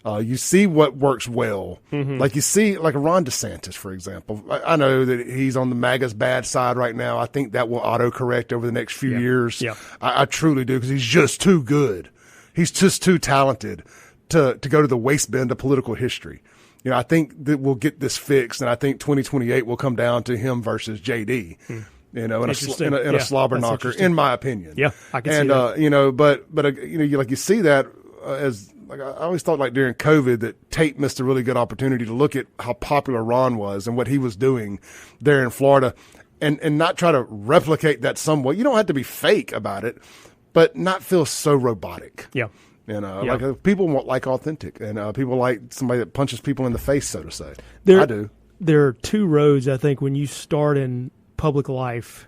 You see what works well. Mm-hmm. Like you see, like Ron DeSantis, for example. I know that he's on the MAGA's bad side right now. I think that will autocorrect over the next few years. Yeah. I truly do because he's just too good. He's just too talented to go to the waste bin of political history. I think that we'll get this fixed, and I think 2028 will come down to him versus JD. In a slobber knocker, in my opinion. Yeah, I can see that. But you see that as. Like I always thought, like during COVID, that Tate missed a really good opportunity to look at how popular Ron was and what he was doing there in Florida, and not try to replicate that somewhat. You don't have to be fake about it, but not feel so robotic. Yeah, like people like authentic, and people like somebody that punches people in the face, so to say. I do. There are two roads I think when you start in public life,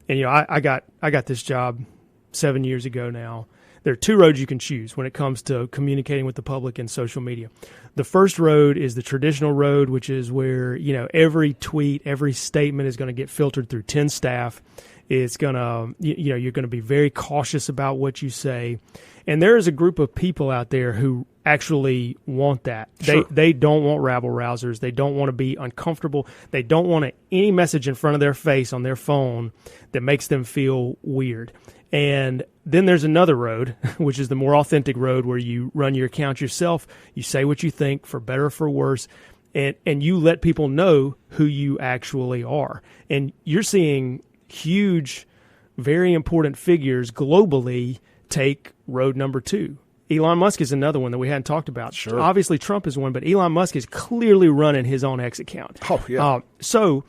and I got this job 7 years ago now. There are two roads you can choose when it comes to communicating with the public and social media. The first road is the traditional road, which is where, every tweet, every statement is going to get filtered through 10 staff. It's going to, you're going to be very cautious about what you say. And there is a group of people out there who actually want that. Sure. They don't want rabble-rousers. They don't want to be uncomfortable. They don't want any message in front of their face on their phone that makes them feel weird. And then there's another road, which is the more authentic road where you run your account yourself. You say what you think, for better or for worse. and you let people know who you actually are. And you're seeing huge, very important figures globally take road number 2. Elon Musk is another one that we hadn't talked about. Sure. Obviously, Trump is one, but Elon Musk is clearly running his own X account. Oh, yeah. So,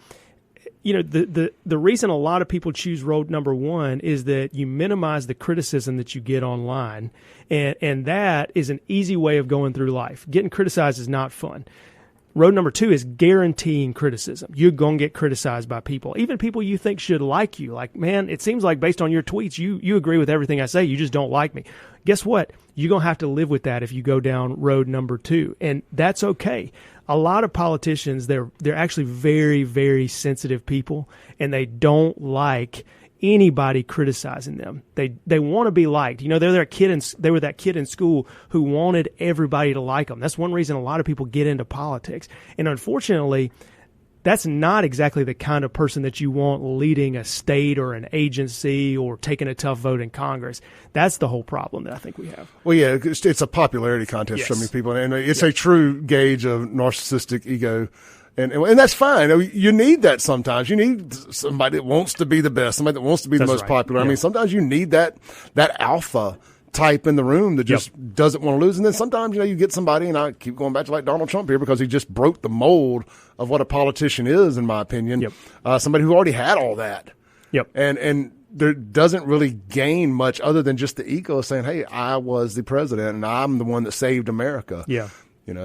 the reason a lot of people choose road number 1 is that you minimize the criticism that you get online, and that is an easy way of going through life. Getting criticized is not fun. Road number 2 is guaranteeing criticism. You're going to get criticized by people, even people you think should like you. Like, man, it seems like based on your tweets, you agree with everything I say. You just don't like me. Guess what? You're going to have to live with that if you go down road number 2. And that's okay. A lot of politicians, they're actually very, very sensitive people, and they don't like anybody criticizing them. They want to be liked. They were that kid in school who wanted everybody to like them. That's one reason a lot of people get into politics. And unfortunately, that's not exactly the kind of person that you want leading a state or an agency or taking a tough vote in Congress. That's the whole problem that I think we have. Well, yeah, it's a popularity contest for so many people, and it's a true gauge of narcissistic ego. And that's fine. You need that sometimes. You need somebody that wants to be the best, somebody that wants to be the most popular. I mean, sometimes you need that alpha type in the room that just doesn't want to lose. And then sometimes, you get somebody, and I keep going back to like Donald Trump here because he just broke the mold of what a politician is, in my opinion. Somebody who already had all that. And there doesn't really gain much other than just the ego of saying, hey, I was the president and I'm the one that saved America.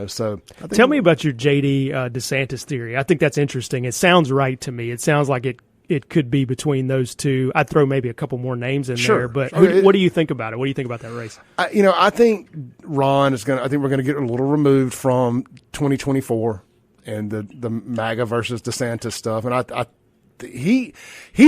So tell me about your J.D. DeSantis theory. I think that's interesting. It sounds right to me. It sounds like it could be between those two. I'd throw maybe a couple more names in there, but what do you think about it? What do you think about that race? I think Ron is I think we're going to get a little removed from 2024 and the MAGA versus DeSantis stuff. And he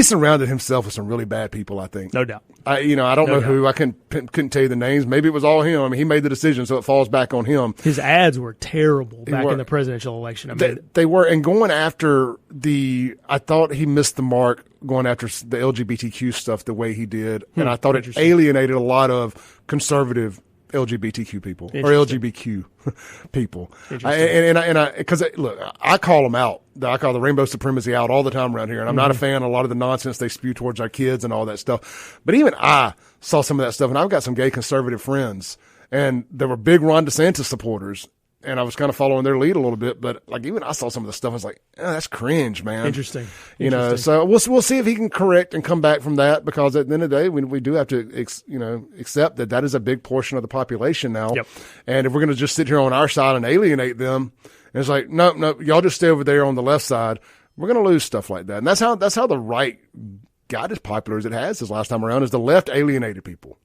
surrounded himself with some really bad people, I think. No doubt. I don't know who. I couldn't tell you the names. Maybe it was all him. I mean, he made the decision, so it falls back on him. His ads were terrible back in the presidential election. They were, and going after I thought he missed the mark going after the LGBTQ stuff the way he did, and I thought it alienated a lot of conservative LGBTQ people or LGBTQ people. Because look, I call them out. I call the rainbow supremacy out all the time around here, and I'm not a fan of a lot of the nonsense they spew towards our kids and all that stuff. But even I saw some of that stuff, and I've got some gay conservative friends, and there were big Ron DeSantis supporters, and I was kind of following their lead a little bit. But like even I saw some of the stuff, I was like, that's cringe, man. Interesting. So we'll see if he can correct and come back from that, because at the end of the day, we do have to accept that is a big portion of the population now. And if we're going to just sit here on our side and alienate them, and it's like, no, y'all just stay over there on the left side, we're going to lose stuff like that. And that's how the right got as popular as it has this last time around, is the left alienated people.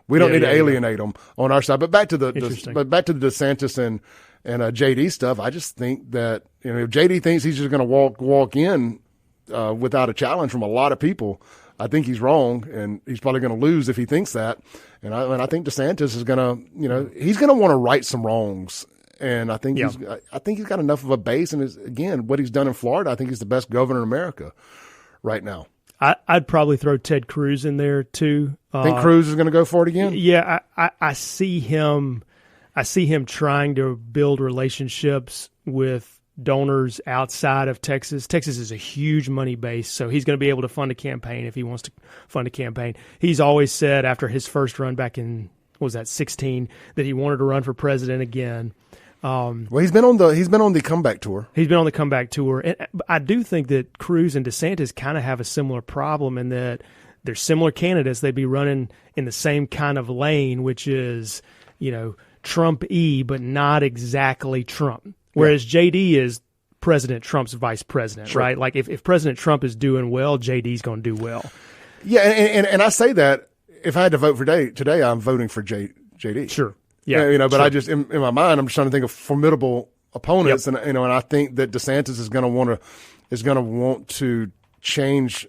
We don't need to alienate them on our side. But back to the DeSantis and JD stuff, I just think that if JD thinks he's just going to walk in without a challenge from a lot of people, I think he's wrong, and he's probably going to lose if he thinks that. And I think DeSantis is going to, he's going to want to right some wrongs. And I think he's got enough of a base, and again, what he's done in Florida, I think he's the best governor in America right now. I'd probably throw Ted Cruz in there too. Think Cruz is going to go for it again? Yeah, I see him. I see him trying to build relationships with donors outside of Texas. Texas is a huge money base, so he's going to be able to fund a campaign if he wants to fund a campaign. He's always said after his first run back in 2016 that he wanted to run for president again. Well, he's been on the comeback tour. He's been on the comeback tour, and I do think that Cruz and DeSantis kind of have a similar problem in that they're similar candidates. They'd be running in the same kind of lane, which is, Trump-y, but not exactly Trump. Whereas JD is President Trump's vice president, right? Like if President Trump is doing well, JD's going to do well. Yeah, and I say that if I had to vote for today, I'm voting for JD. Sure. Yeah, but I just in my mind, I'm just trying to think of formidable opponents, and and I think that DeSantis is going to want to change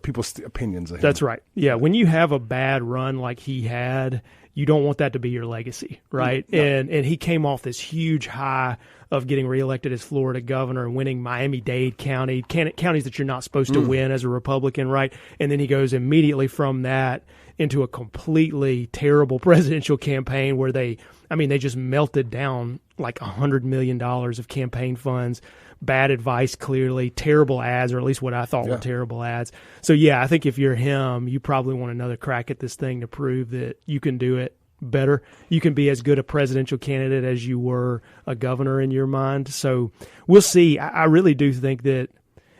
people's opinions of him. That's right. Yeah, when you have a bad run like he had, you don't want that to be your legacy, right? No. And he came off this huge high of getting reelected as Florida governor and winning Miami-Dade County, counties that you're not supposed to win as a Republican, right? And then he goes immediately from that into a completely terrible presidential campaign where they I mean, they just melted down like $100 million of campaign funds, bad advice, clearly, terrible ads, or at least what I thought were terrible ads. So, yeah, I think if you're him, you probably want another crack at this thing to prove that you can do it better. You can be as good a presidential candidate as you were a governor in your mind. So we'll see. I really do think that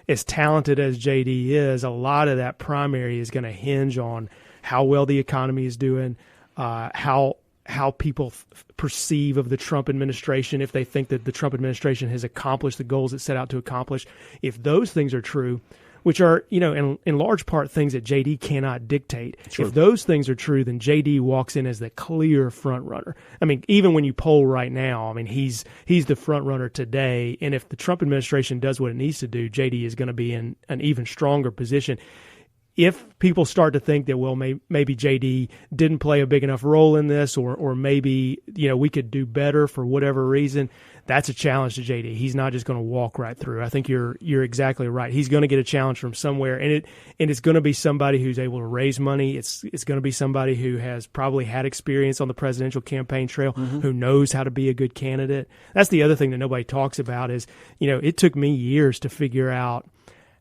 as talented as JD is, a lot of that primary is going to hinge on how well the economy is doing, how people perceive of the Trump administration, if they think that the Trump administration has accomplished the goals it set out to accomplish. If those things are true, which are, in large part things that JD cannot dictate. Sure. If those things are true, then JD walks in as the clear front runner. I mean, even when you poll right now, I mean, he's the front runner today. And if the Trump administration does what it needs to do, JD is going to be in an even stronger position. If people start to think that, well, maybe JD didn't play a big enough role in this, or maybe, we could do better for whatever reason, that's a challenge to JD. He's not just going to walk right through. I think you're exactly right. He's going to get a challenge from somewhere, and it's going to be somebody who's able to raise money. It's going to be somebody who has probably had experience on the presidential campaign trail, who knows how to be a good candidate. That's the other thing that nobody talks about is, it took me years to figure out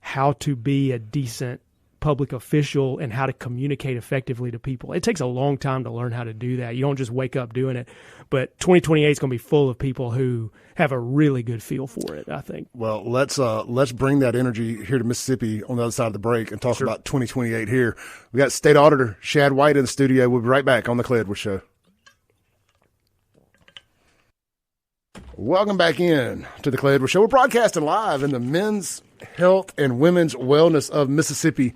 how to be a decent public official and how to communicate effectively to people. It takes a long time to learn how to do that. You don't just wake up doing it. But 2028 is going to be full of people who have a really good feel for it, I think. Well, let's bring that energy here to Mississippi on the other side of the break and talk about 2028 here. We got State Auditor Shad White in the studio. We'll be right back on the Clay Edwards Show. Welcome back in to the Clay Edwards Show. We're broadcasting live in the Men's Health and Women's Wellness of Mississippi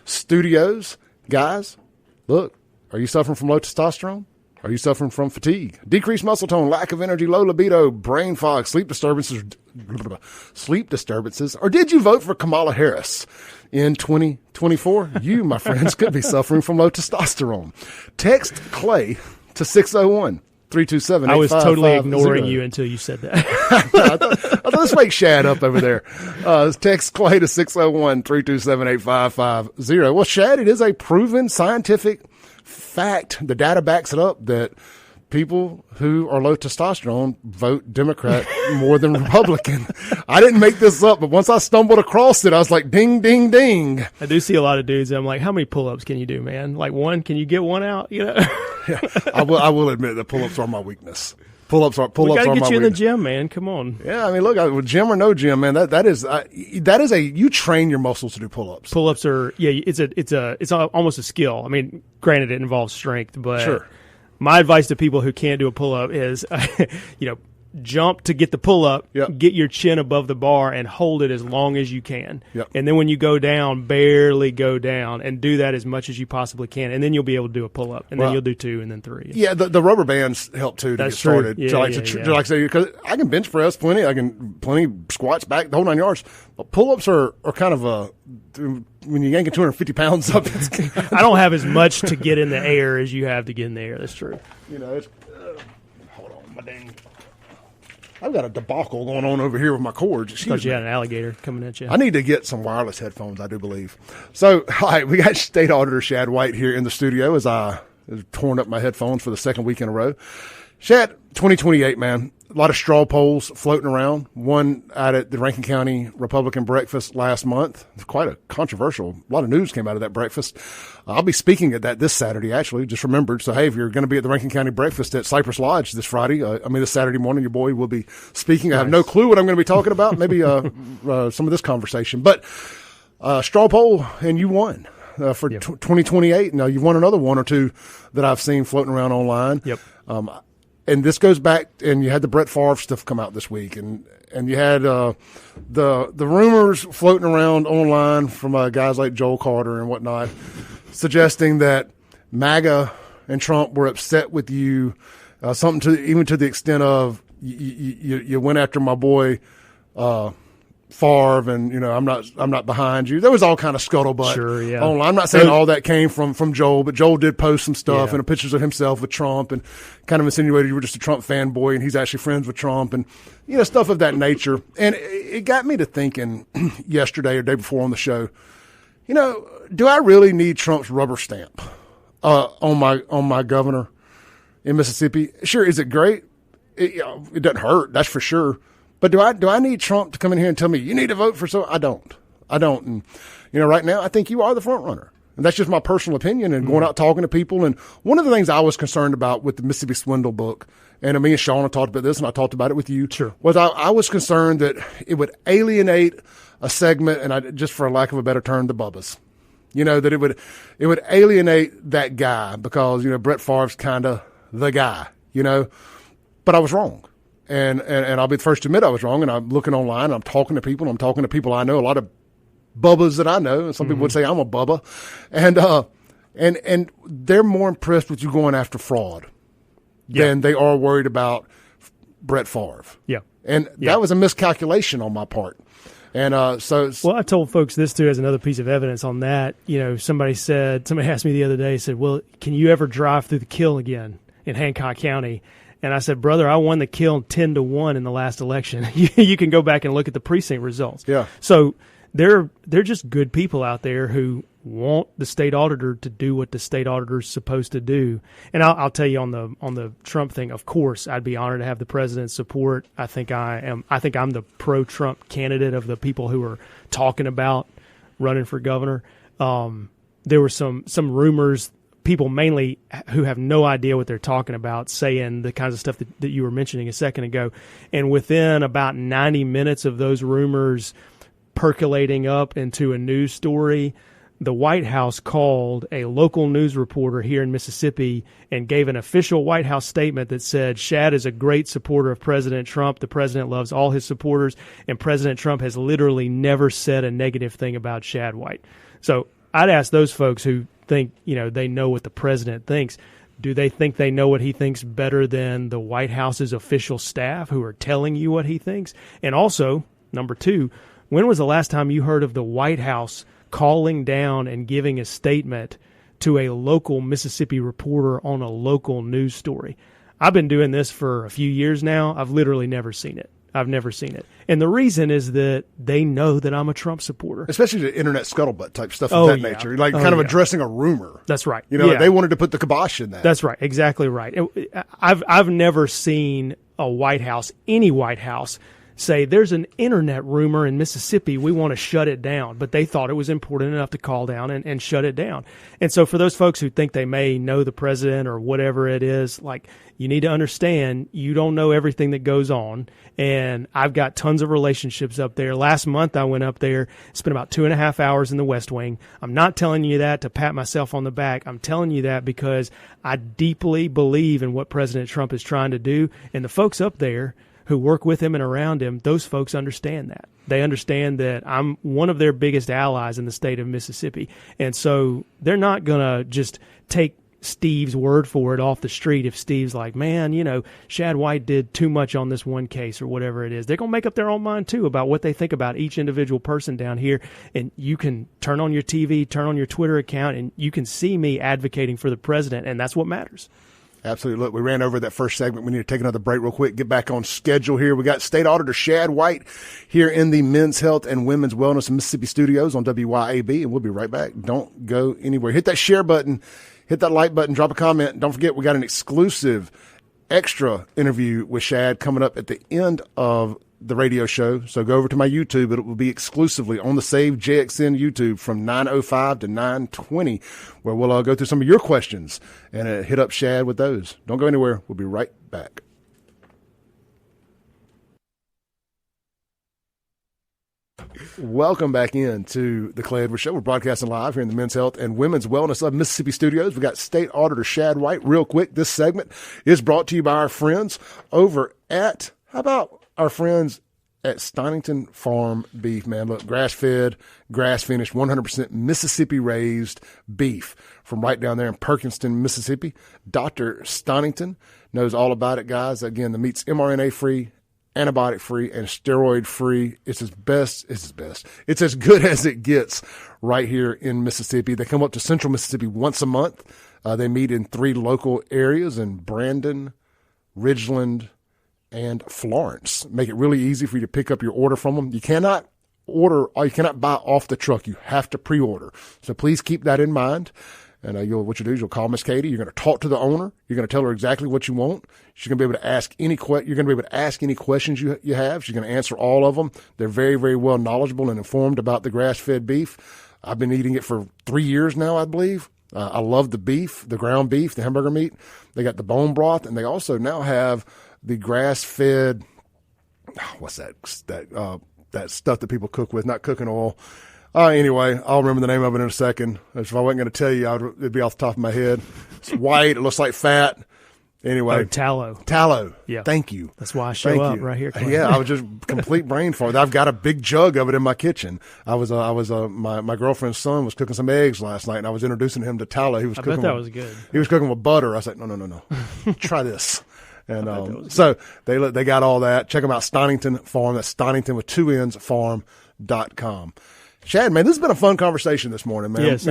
studios. Guys, look, are you suffering from low testosterone? Are you suffering from fatigue, decreased muscle tone, lack of energy, low libido, brain fog, sleep disturbances, or did you vote for Kamala Harris in 2024? You, my friends, could be suffering from low testosterone. Text Clay to 601. 327-8550. I was totally ignoring you until you said that. I thought let's wake Shad up over there. Text Clay to 601-327-8550. Well, Shad, it is a proven scientific fact. The data backs it up that people who are low testosterone vote Democrat more than Republican. I didn't make this up, but once I stumbled across it, I was like, ding, ding, ding. I do see a lot of dudes. I'm like, how many pull-ups can you do, man? Like one? Can you get one out? Yeah, I will admit that pull-ups are my weakness. Pull-ups are my weakness. We got to get you in the gym, man. Come on. Yeah, I mean, look, gym or no gym, man, that is you train your muscles to do pull-ups. Pull-ups are, it's almost a skill. I mean, granted, it involves strength, but sure. My advice to people who can't do a pull-up is, jump to get the pull-up, get your chin above the bar, and hold it as long as you can. Yep. And then when you go down, barely go down, and do that as much as you possibly can. And then you'll be able to do a pull-up, and then you'll do 2 and then 3. Yeah, the rubber bands help, too, to get started. Yeah, like I say, because I can bench press plenty. I can plenty squats back, the whole 9 yards. But pull-ups are kind of when you yank 250 pounds up. I don't have as much to get in the air as you have to get in the air. That's true. It's hold on, my dang. I've got a debacle going on over here with my cords. I thought you had an alligator coming at you. I need to get some wireless headphones, I do believe. So, all right, we got State Auditor Shad White here in the studio as I torn up my headphones for the second week in a row. Shad, 2028, man. A lot of straw polls floating around. One out at the Rankin County Republican breakfast last month. Quite a controversial. A lot of news came out of that breakfast. I'll be speaking at that this Saturday, actually. Just remembered. So, hey, if you're going to be at the Rankin County breakfast at Cypress Lodge this Friday, this Saturday morning, your boy will be speaking. Nice. I have no clue what I'm going to be talking about. Maybe some of this conversation. But straw poll, and you won. For 2028. Now, you've won another one or two that I've seen floating around online. Yep. And this goes back, and you had the Brett Favre stuff come out this week, and you had the rumors floating around online from guys like Joel Carter and whatnot, suggesting that MAGA and Trump were upset with you, even to the extent of you went after my boy Favre, and I'm not behind you. There was all kind of scuttlebutt online. I'm not saying all that came from Joel, but Joel did post some stuff and pictures of himself with Trump, and kind of insinuated you were just a Trump fanboy, and he's actually friends with Trump, and stuff of that nature. And it got me to thinking yesterday or day before on the show, do I really need Trump's rubber stamp on my governor? in Mississippi. Sure, is it great? It doesn't hurt, that's for sure. But do I need Trump to come in here and tell me you need to vote for so? I don't. And right now I think you are the front runner. And that's just my personal opinion and going out talking to people. And one of the things I was concerned about with the Mississippi Swindle book, and me and Sean have talked about this, and I talked about it with you, sure, was I was concerned that it would alienate a segment, and just for lack of a better term, the Bubbas. That it would alienate that guy because, Brett Favre's kind of the guy, But I was wrong. And I'll be the first to admit I was wrong. And I'm looking online, and I'm talking to people, and I'm talking to people I know, a lot of Bubbas that I know. And some people would say I'm a Bubba. And they're more impressed with you going after fraud than they are worried about Brett Favre. Yeah. And that was a miscalculation on my part. And well, I told folks this too as another piece of evidence on that. Somebody asked me the other day, said, well, can you ever drive through the Kill again in Hancock County? And I said, brother, I won the Kill 10-1 in the last election. You can go back and look at the precinct results. Yeah. So they're just good people out there who want the state auditor to do what the state auditor is supposed to do. And I'll tell you on the Trump thing, of course, I'd be honored to have the president's support. I think I'm the pro-Trump candidate of the people who are talking about running for governor. There were some rumors, people mainly who have no idea what they're talking about, saying the kinds of stuff that you were mentioning a second ago. And within about 90 minutes of those rumors percolating up into a news story, the White House called a local news reporter here in Mississippi and gave an official White House statement that said, Shad is a great supporter of President Trump. The president loves all his supporters, and President Trump has literally never said a negative thing about Shad White. So I'd ask those folks who think, they know what the president thinks. Do they think they know what he thinks better than the White House's official staff who are telling you what he thinks? And also, number two, when was the last time you heard of the White House calling down and giving a statement to a local Mississippi reporter on a local news story? I've been doing this for a few years now. I've literally never seen it. And the reason is that they know that I'm a Trump supporter. Especially the internet scuttlebutt type stuff of that nature. Like kind of addressing a rumor. That's right. They wanted to put the kibosh in that. That's right. Exactly right. I've never seen a White House, any White House, say there's an internet rumor in Mississippi, we want to shut it down. But they thought it was important enough to call down and shut it down. And so for those folks who think they may know the president or whatever it is, like, you need to understand you don't know everything that goes on. And I've got tons of relationships up there. Last month I went up there, spent about 2.5 hours in the West Wing. I'm not telling you that to pat myself on the back. I'm telling you that because I deeply believe in what President Trump is trying to do. And the folks up there who work with him and around him, those folks understand that. They understand that I'm one of their biggest allies in the state of Mississippi. And so they're not going to just take Steve's word for it off the street if Steve's like, man, Shad White did too much on this one case or whatever it is. They're going to make up their own mind, too, about what they think about each individual person down here. And you can turn on your TV, turn on your Twitter account, and you can see me advocating for the president, and that's what matters. Absolutely. Look, we ran over that first segment. We need to take another break real quick, get back on schedule here. We got State Auditor Shad White here in the Men's Health and Women's Wellness in Mississippi studios on WYAB, and we'll be right back. Don't go anywhere. Hit that share button, hit that like button, drop a comment. Don't forget, we got an exclusive extra interview with Shad coming up at the end of the radio show. So go over to my YouTube. It will be exclusively on the Save JXN YouTube from 9:05 to 9:20, where we'll go through some of your questions and hit up Shad with those. Don't go anywhere. We'll be right back. Welcome back into the Clay Edwards Show. We're broadcasting live here in the Men's Health and Women's Wellness of Mississippi studios. We got State Auditor Shad White. Real quick, this segment is brought to you by our friends over at, how about our friends at Stonington Farm Beef, man. Look, grass-fed, grass-finished, 100% Mississippi-raised beef from right down there in Perkinston, Mississippi. Dr. Stonington knows all about it, guys. Again, the meat's mRNA-free, antibiotic-free, and steroid-free. It's as best. It's as good as it gets right here in Mississippi. They come up to Central Mississippi once a month. They meet in 3 local areas in Brandon, Ridgeland, and Florence. Make it really easy for you to pick up your order from them. You cannot order or you cannot buy off the truck. You have to pre-order. So please keep that in mind. And what you do is you'll call Miss Katie. You're going to talk to the owner. You're going to tell her exactly what you want. She's going to be able to ask any questions you have. She's going to answer all of them. They're very, very well knowledgeable and informed about the grass-fed beef. I've been eating it for 3 years now, I believe. I love the beef, the ground beef, the hamburger meat. They got the bone broth, and they also now have the grass-fed. What's that? That stuff that people cook with, not cooking oil. Anyway, I'll remember the name of it in a second. If I wasn't going to tell you, it'd be off the top of my head. It's white. It looks like fat. Anyway. Tallow. Tallow. Yeah. Thank you. That's why I show up right here. Clint. Yeah, I was just complete brain fart. I've got a big jug of it in my kitchen. My girlfriend's son was cooking some eggs last night, and I was introducing him to tallow. I bet that was good. He was cooking with butter. I said, no. Try this. And so they got all that. Check them out, Stonington Farm. That's Stonington with 2 N's farm.com. Shad, man, this has been a fun conversation this morning, man. Yes,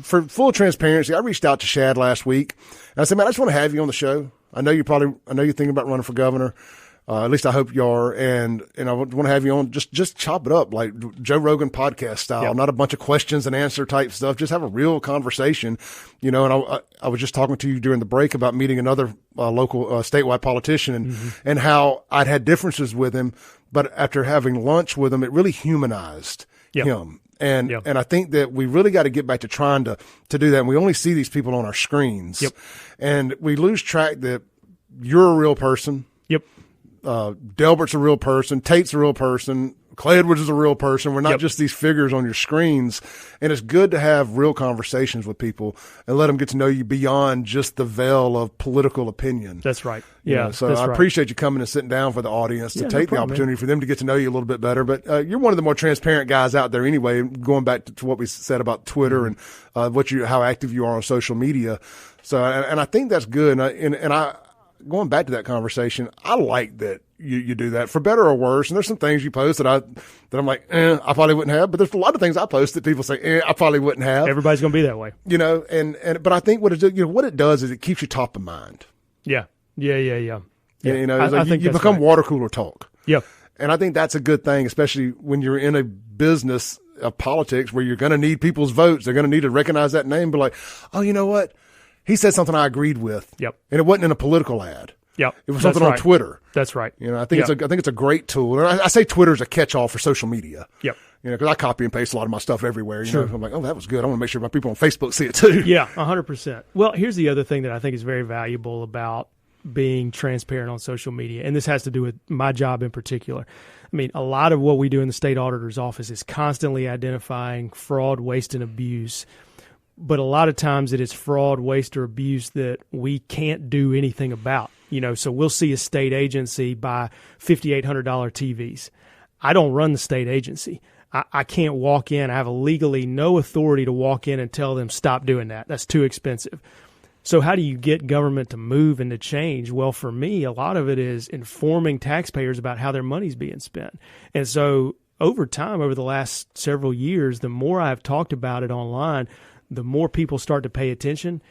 for full transparency, I reached out to Shad last week, and I said, man, I just want to have you on the show. I know you're thinking about running for governor. At least I hope you are, and I want to have you on. Just chop it up like Joe Rogan podcast style, not a bunch of questions and answer type stuff. Just have a real conversation, And I was just talking to you during the break about meeting another local statewide politician and how I'd had differences with him, but after having lunch with him, it really humanized him. And I think that we really got to get back to trying to do that. And we only see these people on our screens, and we lose track that you're a real person. Delbert's a real person. Tate's a real person. Clay Edwards is a real person. We're not just these figures on your screens. And it's good to have real conversations with people and let them get to know you beyond just the veil of political opinion. That's right. Yeah. So I appreciate you coming and sitting down for the audience to take the opportunity for them to get to know you a little bit better. But you're one of the more transparent guys out there anyway, going back to what we said about Twitter and how active you are on social media. So, and I think that's good. And I going back to that conversation, I like that you do that for better or worse. And there's some things you post that I'm like, I probably wouldn't have. But there's a lot of things I post that people say, I probably wouldn't have. Everybody's going to be that way, but I think what it does is it keeps you top of mind. Yeah. I think you become water cooler talk. Yeah. And I think that's a good thing, especially when you're in a business of politics where you're going to need people's votes. They're going to need to recognize that name, but like, oh, you know what? He said something I agreed with. Yep. And it wasn't in a political ad. Yep. It was something on Twitter. That's right. I think it's a great tool. And I say Twitter is a catch-all for social media. Yep. Because I copy and paste a lot of my stuff everywhere. I'm like, oh, that was good. I want to make sure my people on Facebook see it too. Yeah, 100%. Well, here's the other thing that I think is very valuable about being transparent on social media, and this has to do with my job in particular. I mean, a lot of what we do in the state auditor's office is constantly identifying fraud, waste, and abuse. But a lot of times it is fraud, waste, or abuse that we can't do anything about. So we'll see a state agency buy $5,800 TVs. I don't run the state agency. I can't walk in. I have legally no authority to walk in and tell them, stop doing that. That's too expensive. So how do you get government to move and to change? Well, for me, a lot of it is informing taxpayers about how their money's being spent. And so over time, over the last several years, the more I've talked about it online, the more people start to pay attention.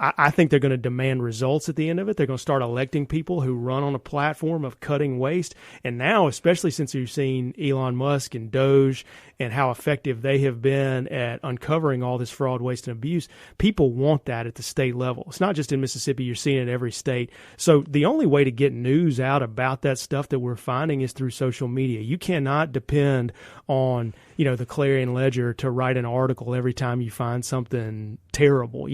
I think they're going to demand results at the end of it. They're going to start electing people who run on a platform of cutting waste. And now, especially since you've seen Elon Musk and Doge and how effective they have been at uncovering all this fraud, waste, and abuse, people want that at the state level. It's not just in Mississippi. You're seeing it in every state. So the only way to get news out about that stuff that we're finding is through social media. You cannot depend on, the Clarion Ledger to write an article every time you find something terrible.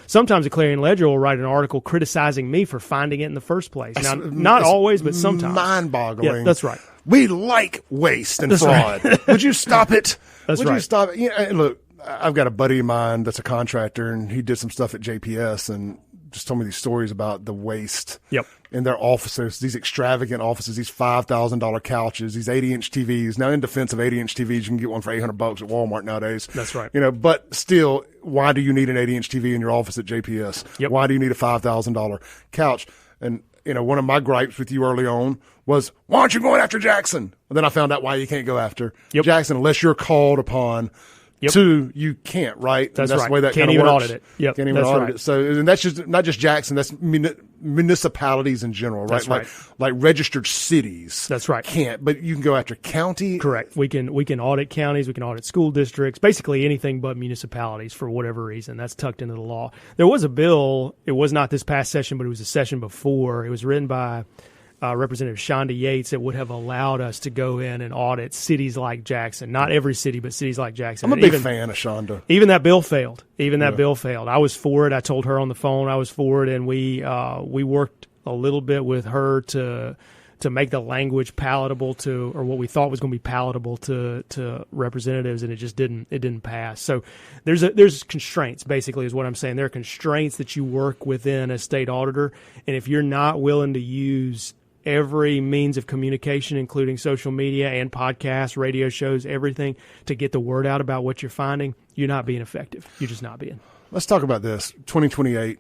Sometimes the Clarion Ledger will write an article criticizing me for finding it in the first place. Now, not always, but sometimes. Mind-boggling. Yeah, that's right. We like waste and fraud. Right. Would you stop it? Would you stop it? Look, I've got a buddy of mine that's a contractor, and he did some stuff at JPS and just told me these stories about the waste in their offices, these extravagant offices, these $5,000 couches, these 80-inch TVs. Now, in defense of 80-inch TVs, you can get one for $800 at Walmart nowadays. That's right. But still, why do you need an 80-inch TV in your office at JPS? Yep. Why do you need a $5,000 couch? And one of my gripes with you early on was, why aren't you going after Jackson? Well, then I found out why you can't go after Jackson unless you're called upon Yep. 2, you can't, right? That's and right. the way that Can't kinda even works. audit it. Yep. Can't even That's audit right. it. So, and that's just not just Jackson. That's municipalities in general, right? That's right. Like registered cities. That's right. Can't, but you can go after county. Correct. We can audit counties. We can audit school districts. Basically anything but municipalities for whatever reason. That's tucked into the law. There was a bill. It was not this past session, but it was a session before. It was written by Representative Shonda Yates that would have allowed us to go in and audit cities like Jackson. Not every city, but cities like Jackson. I'm a big fan of Shonda. Even that bill failed. Bill failed. I was for it. I told her on the phone I was for it, and we worked a little bit with her to make the language palatable to, or what we thought was going to be palatable to representatives, and it just didn't pass. So there's constraints, basically, is what I'm saying. There are constraints that you work within as state auditor, and if you're not willing to use every means of communication, including social media and podcasts, radio shows, everything, to get the word out about what you're finding, you're not being effective. You're just not being. Let's talk about this. 2028,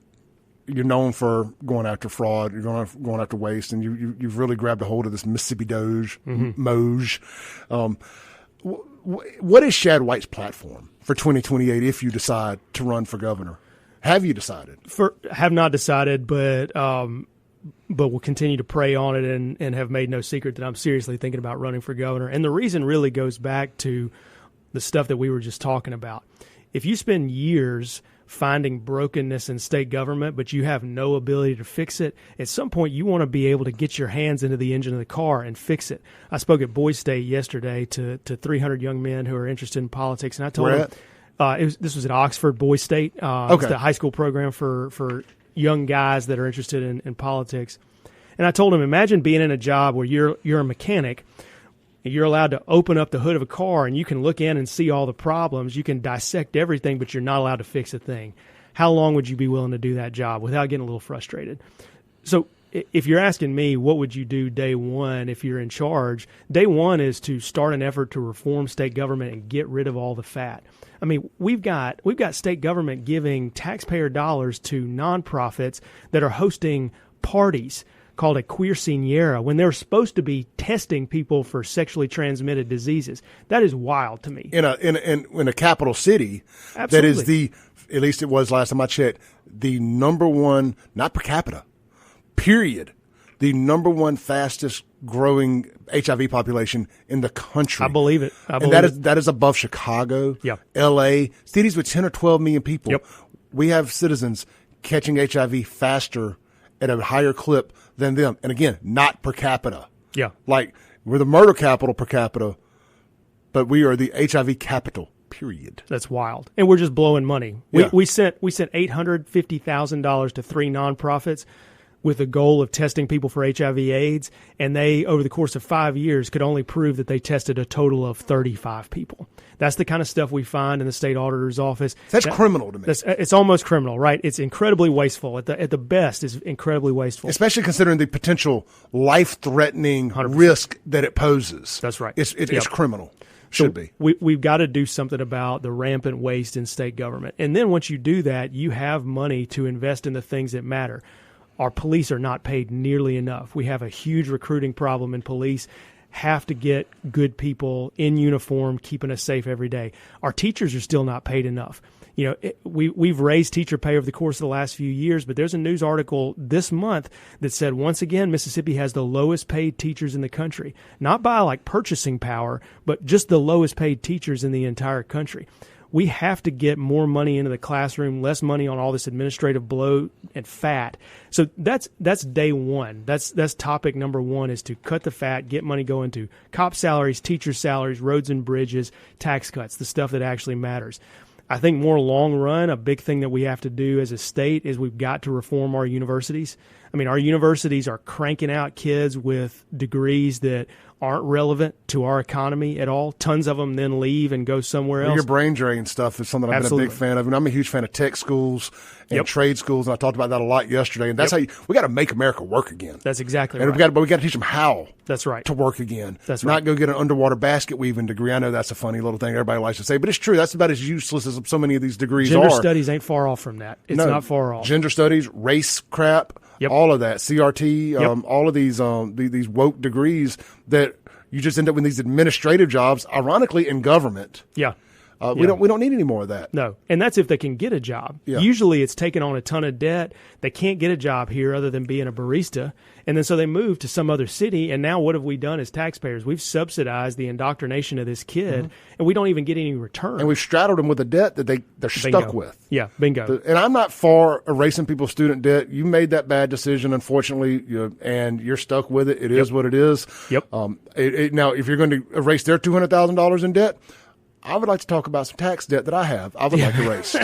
you're known for going after fraud. You're going after waste, and you've really grabbed a hold of this Mississippi Doge, Moj. What is Shad White's platform for 2028 if you decide to run for governor? Have you decided? Have not decided, but we'll continue to pray on it and have made no secret that I'm seriously thinking about running for governor. And the reason really goes back to the stuff that we were just talking about. If you spend years finding brokenness in state government, but you have no ability to fix it, at some point you want to be able to get your hands into the engine of the car and fix it. I spoke at Boys State yesterday to 300 young men who are interested in politics, and I told them this was at Oxford Boys State. It's the high school program for young guys that are interested in politics. And I told them, imagine being in a job where you're a mechanic. You're allowed to open up the hood of a car and you can look in and see all the problems. You can dissect everything, but you're not allowed to fix a thing. How long would you be willing to do that job without getting a little frustrated? So if you're asking me, what would you do day one if you're in charge? Day one is to start an effort to reform state government and get rid of all the fat. I mean, we've got state government giving taxpayer dollars to nonprofits that are hosting parties called a quinceañera when they're supposed to be testing people for sexually transmitted diseases. That is wild to me. In a capital city, Absolutely. That is at least it was last time I checked, the number one, not per capita, period, the number one fastest growing HIV population in the country. I believe it. And that is above Chicago, LA, cities with 10 or 12 million people. Yep. We have citizens catching HIV faster at a higher clip than them. And again, not per capita. Yeah. Like, we're the murder capital per capita, but we are the HIV capital, period. That's wild. And we're just blowing money. Yeah. We sent $850,000 to 3 nonprofits with the goal of testing people for HIV/AIDS, and they, over the course of 5 years, could only prove that they tested a total of 35 people. That's the kind of stuff we find in the state auditor's office. That's criminal to me. It's almost criminal, right? It's incredibly wasteful. At the best, it's incredibly wasteful. Especially considering the potential life-threatening 100%. risk that it poses. That's right. It's criminal. Should be. We've got to do something about the rampant waste in state government. And then once you do that, you have money to invest in the things that matter. Our police are not paid nearly enough. We have a huge recruiting problem in police. Have to get good people in uniform, keeping us safe every day. Our teachers are still not paid enough. You know, we've raised teacher pay over the course of the last few years, but there's a news article this month that said, once again, Mississippi has the lowest paid teachers in the country. Not by like purchasing power, but just the lowest paid teachers in the entire country. We have to get more money into the classroom, less money on all this administrative bloat and fat. So that's day one. That's topic number one, is to cut the fat, get money going to cop salaries, teacher salaries, roads and bridges, tax cuts, the stuff that actually matters. I think more long run, a big thing that we have to do as a state is we've got to reform our universities. I mean, our universities are cranking out kids with degrees that aren't relevant to our economy at all. Tons of them then leave and go somewhere else. Your brain drain stuff is something I've been a big fan of. And I'm a huge fan of tech schools and trade schools, and I talked about that a lot yesterday. And that's how we got to make America work again. That's exactly right. But we got to teach them how. That's right. To work again. That's right. Not go get an underwater basket weaving degree. I know that's a funny little thing everybody likes to say, but it's true. That's about as useless as so many of these degrees Gender are. studies ain't far off from that. It's not far off. Gender studies, race crap, all of that, CRT, all of these woke degrees that you just end up with these administrative jobs, ironically in government. Yeah. We don't need any more of that. No, and that's if they can get a job. Yeah. Usually it's taking on a ton of debt. They can't get a job here other than being a barista. And then so they move to some other city. And now what have we done as taxpayers? We've subsidized the indoctrination of this kid, and we don't even get any return. And we've straddled them with a debt that they're stuck with. Yeah, bingo. And I'm not for erasing people's student debt. You made that bad decision, unfortunately, and you're stuck with it. It is what it is. Yep. Now, if you're going to erase their $200,000 in debt, I would like to talk about some tax debt that I have. I would like to erase.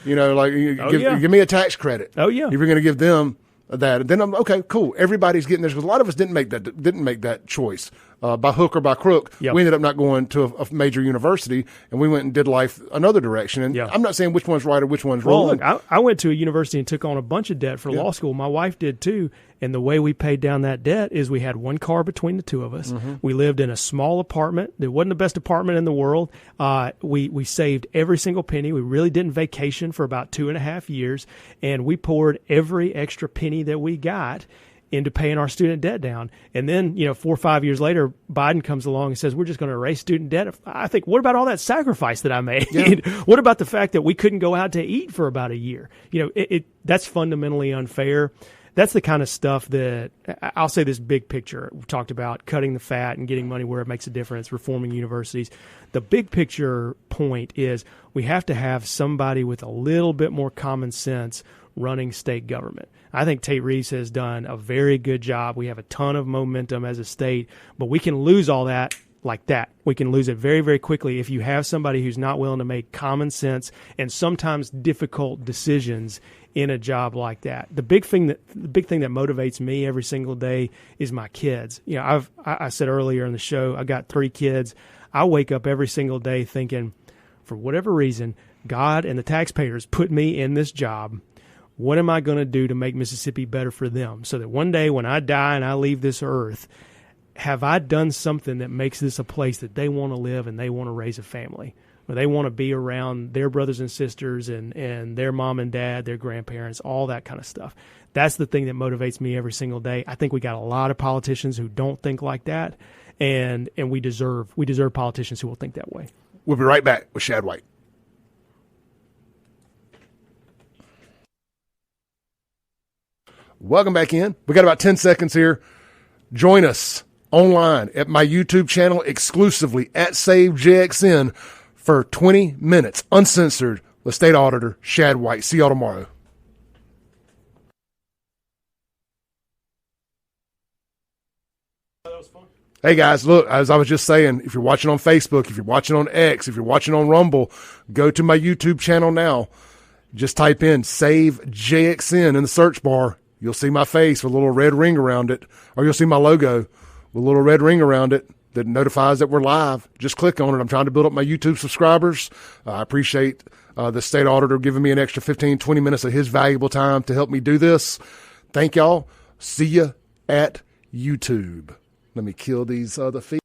Give me a tax credit. Oh, yeah. If you're going to give them that, then I'm okay, cool. Everybody's getting this because a lot of us didn't make that choice by hook or by crook. Yep. We ended up not going to a major university, and we went and did life another direction. And I'm not saying which one's right or which one's wrong. Look, I went to a university and took on a bunch of debt for law school. My wife did too. And the way we paid down that debt is we had one car between the two of us. We lived in a small apartment. It wasn't the best apartment in the world. We saved every single penny. We really didn't vacation for about 2.5 years. And we poured every extra penny that we got into paying our student debt down. And then, 4 or 5 years later, Biden comes along and says, we're just going to erase student debt. I think, what about all that sacrifice that I made? Yeah. What about the fact that we couldn't go out to eat for about a year? That's fundamentally unfair. That's the kind of stuff that I'll say this big picture. We've talked about cutting the fat and getting money where it makes a difference, reforming universities. The big picture point is we have to have somebody with a little bit more common sense running state government. I think Tate Reeves has done a very good job. We have a ton of momentum as a state, but we can lose all that like that. We can lose it very, very quickly if you have somebody who's not willing to make common sense and sometimes difficult decisions in a job like that. The big thing that motivates me every single day is my kids. I said earlier in the show, I got 3 kids. I wake up every single day thinking, for whatever reason, God and the taxpayers put me in this job. What am I going to do to make Mississippi better for them? So that one day when I die and I leave this earth, have I done something that makes this a place that they want to live and they want to raise a family? Where they want to be around their brothers and sisters and their mom and dad, their grandparents, all that kind of stuff. That's the thing that motivates me every single day. I think we got a lot of politicians who don't think like that, and we deserve politicians who will think that way. We'll be right back with Shad White. Welcome back in. We got about 10 seconds here. Join us online at my YouTube channel exclusively at SaveJXN for 20 minutes, uncensored, with State Auditor Shad White. See y'all tomorrow. That was fun. Hey guys, look, as I was just saying, if you're watching on Facebook, if you're watching on X, if you're watching on Rumble, go to my YouTube channel now. Just type in Save JXN in the search bar. You'll see my face with a little red ring around it, or you'll see my logo with a little red ring around it that notifies that we're live. Just click on it. I'm trying to build up my YouTube subscribers. I appreciate the state auditor giving me an extra 15, 20 minutes of his valuable time to help me do this. Thank y'all. See you at YouTube. Let me kill these other feet.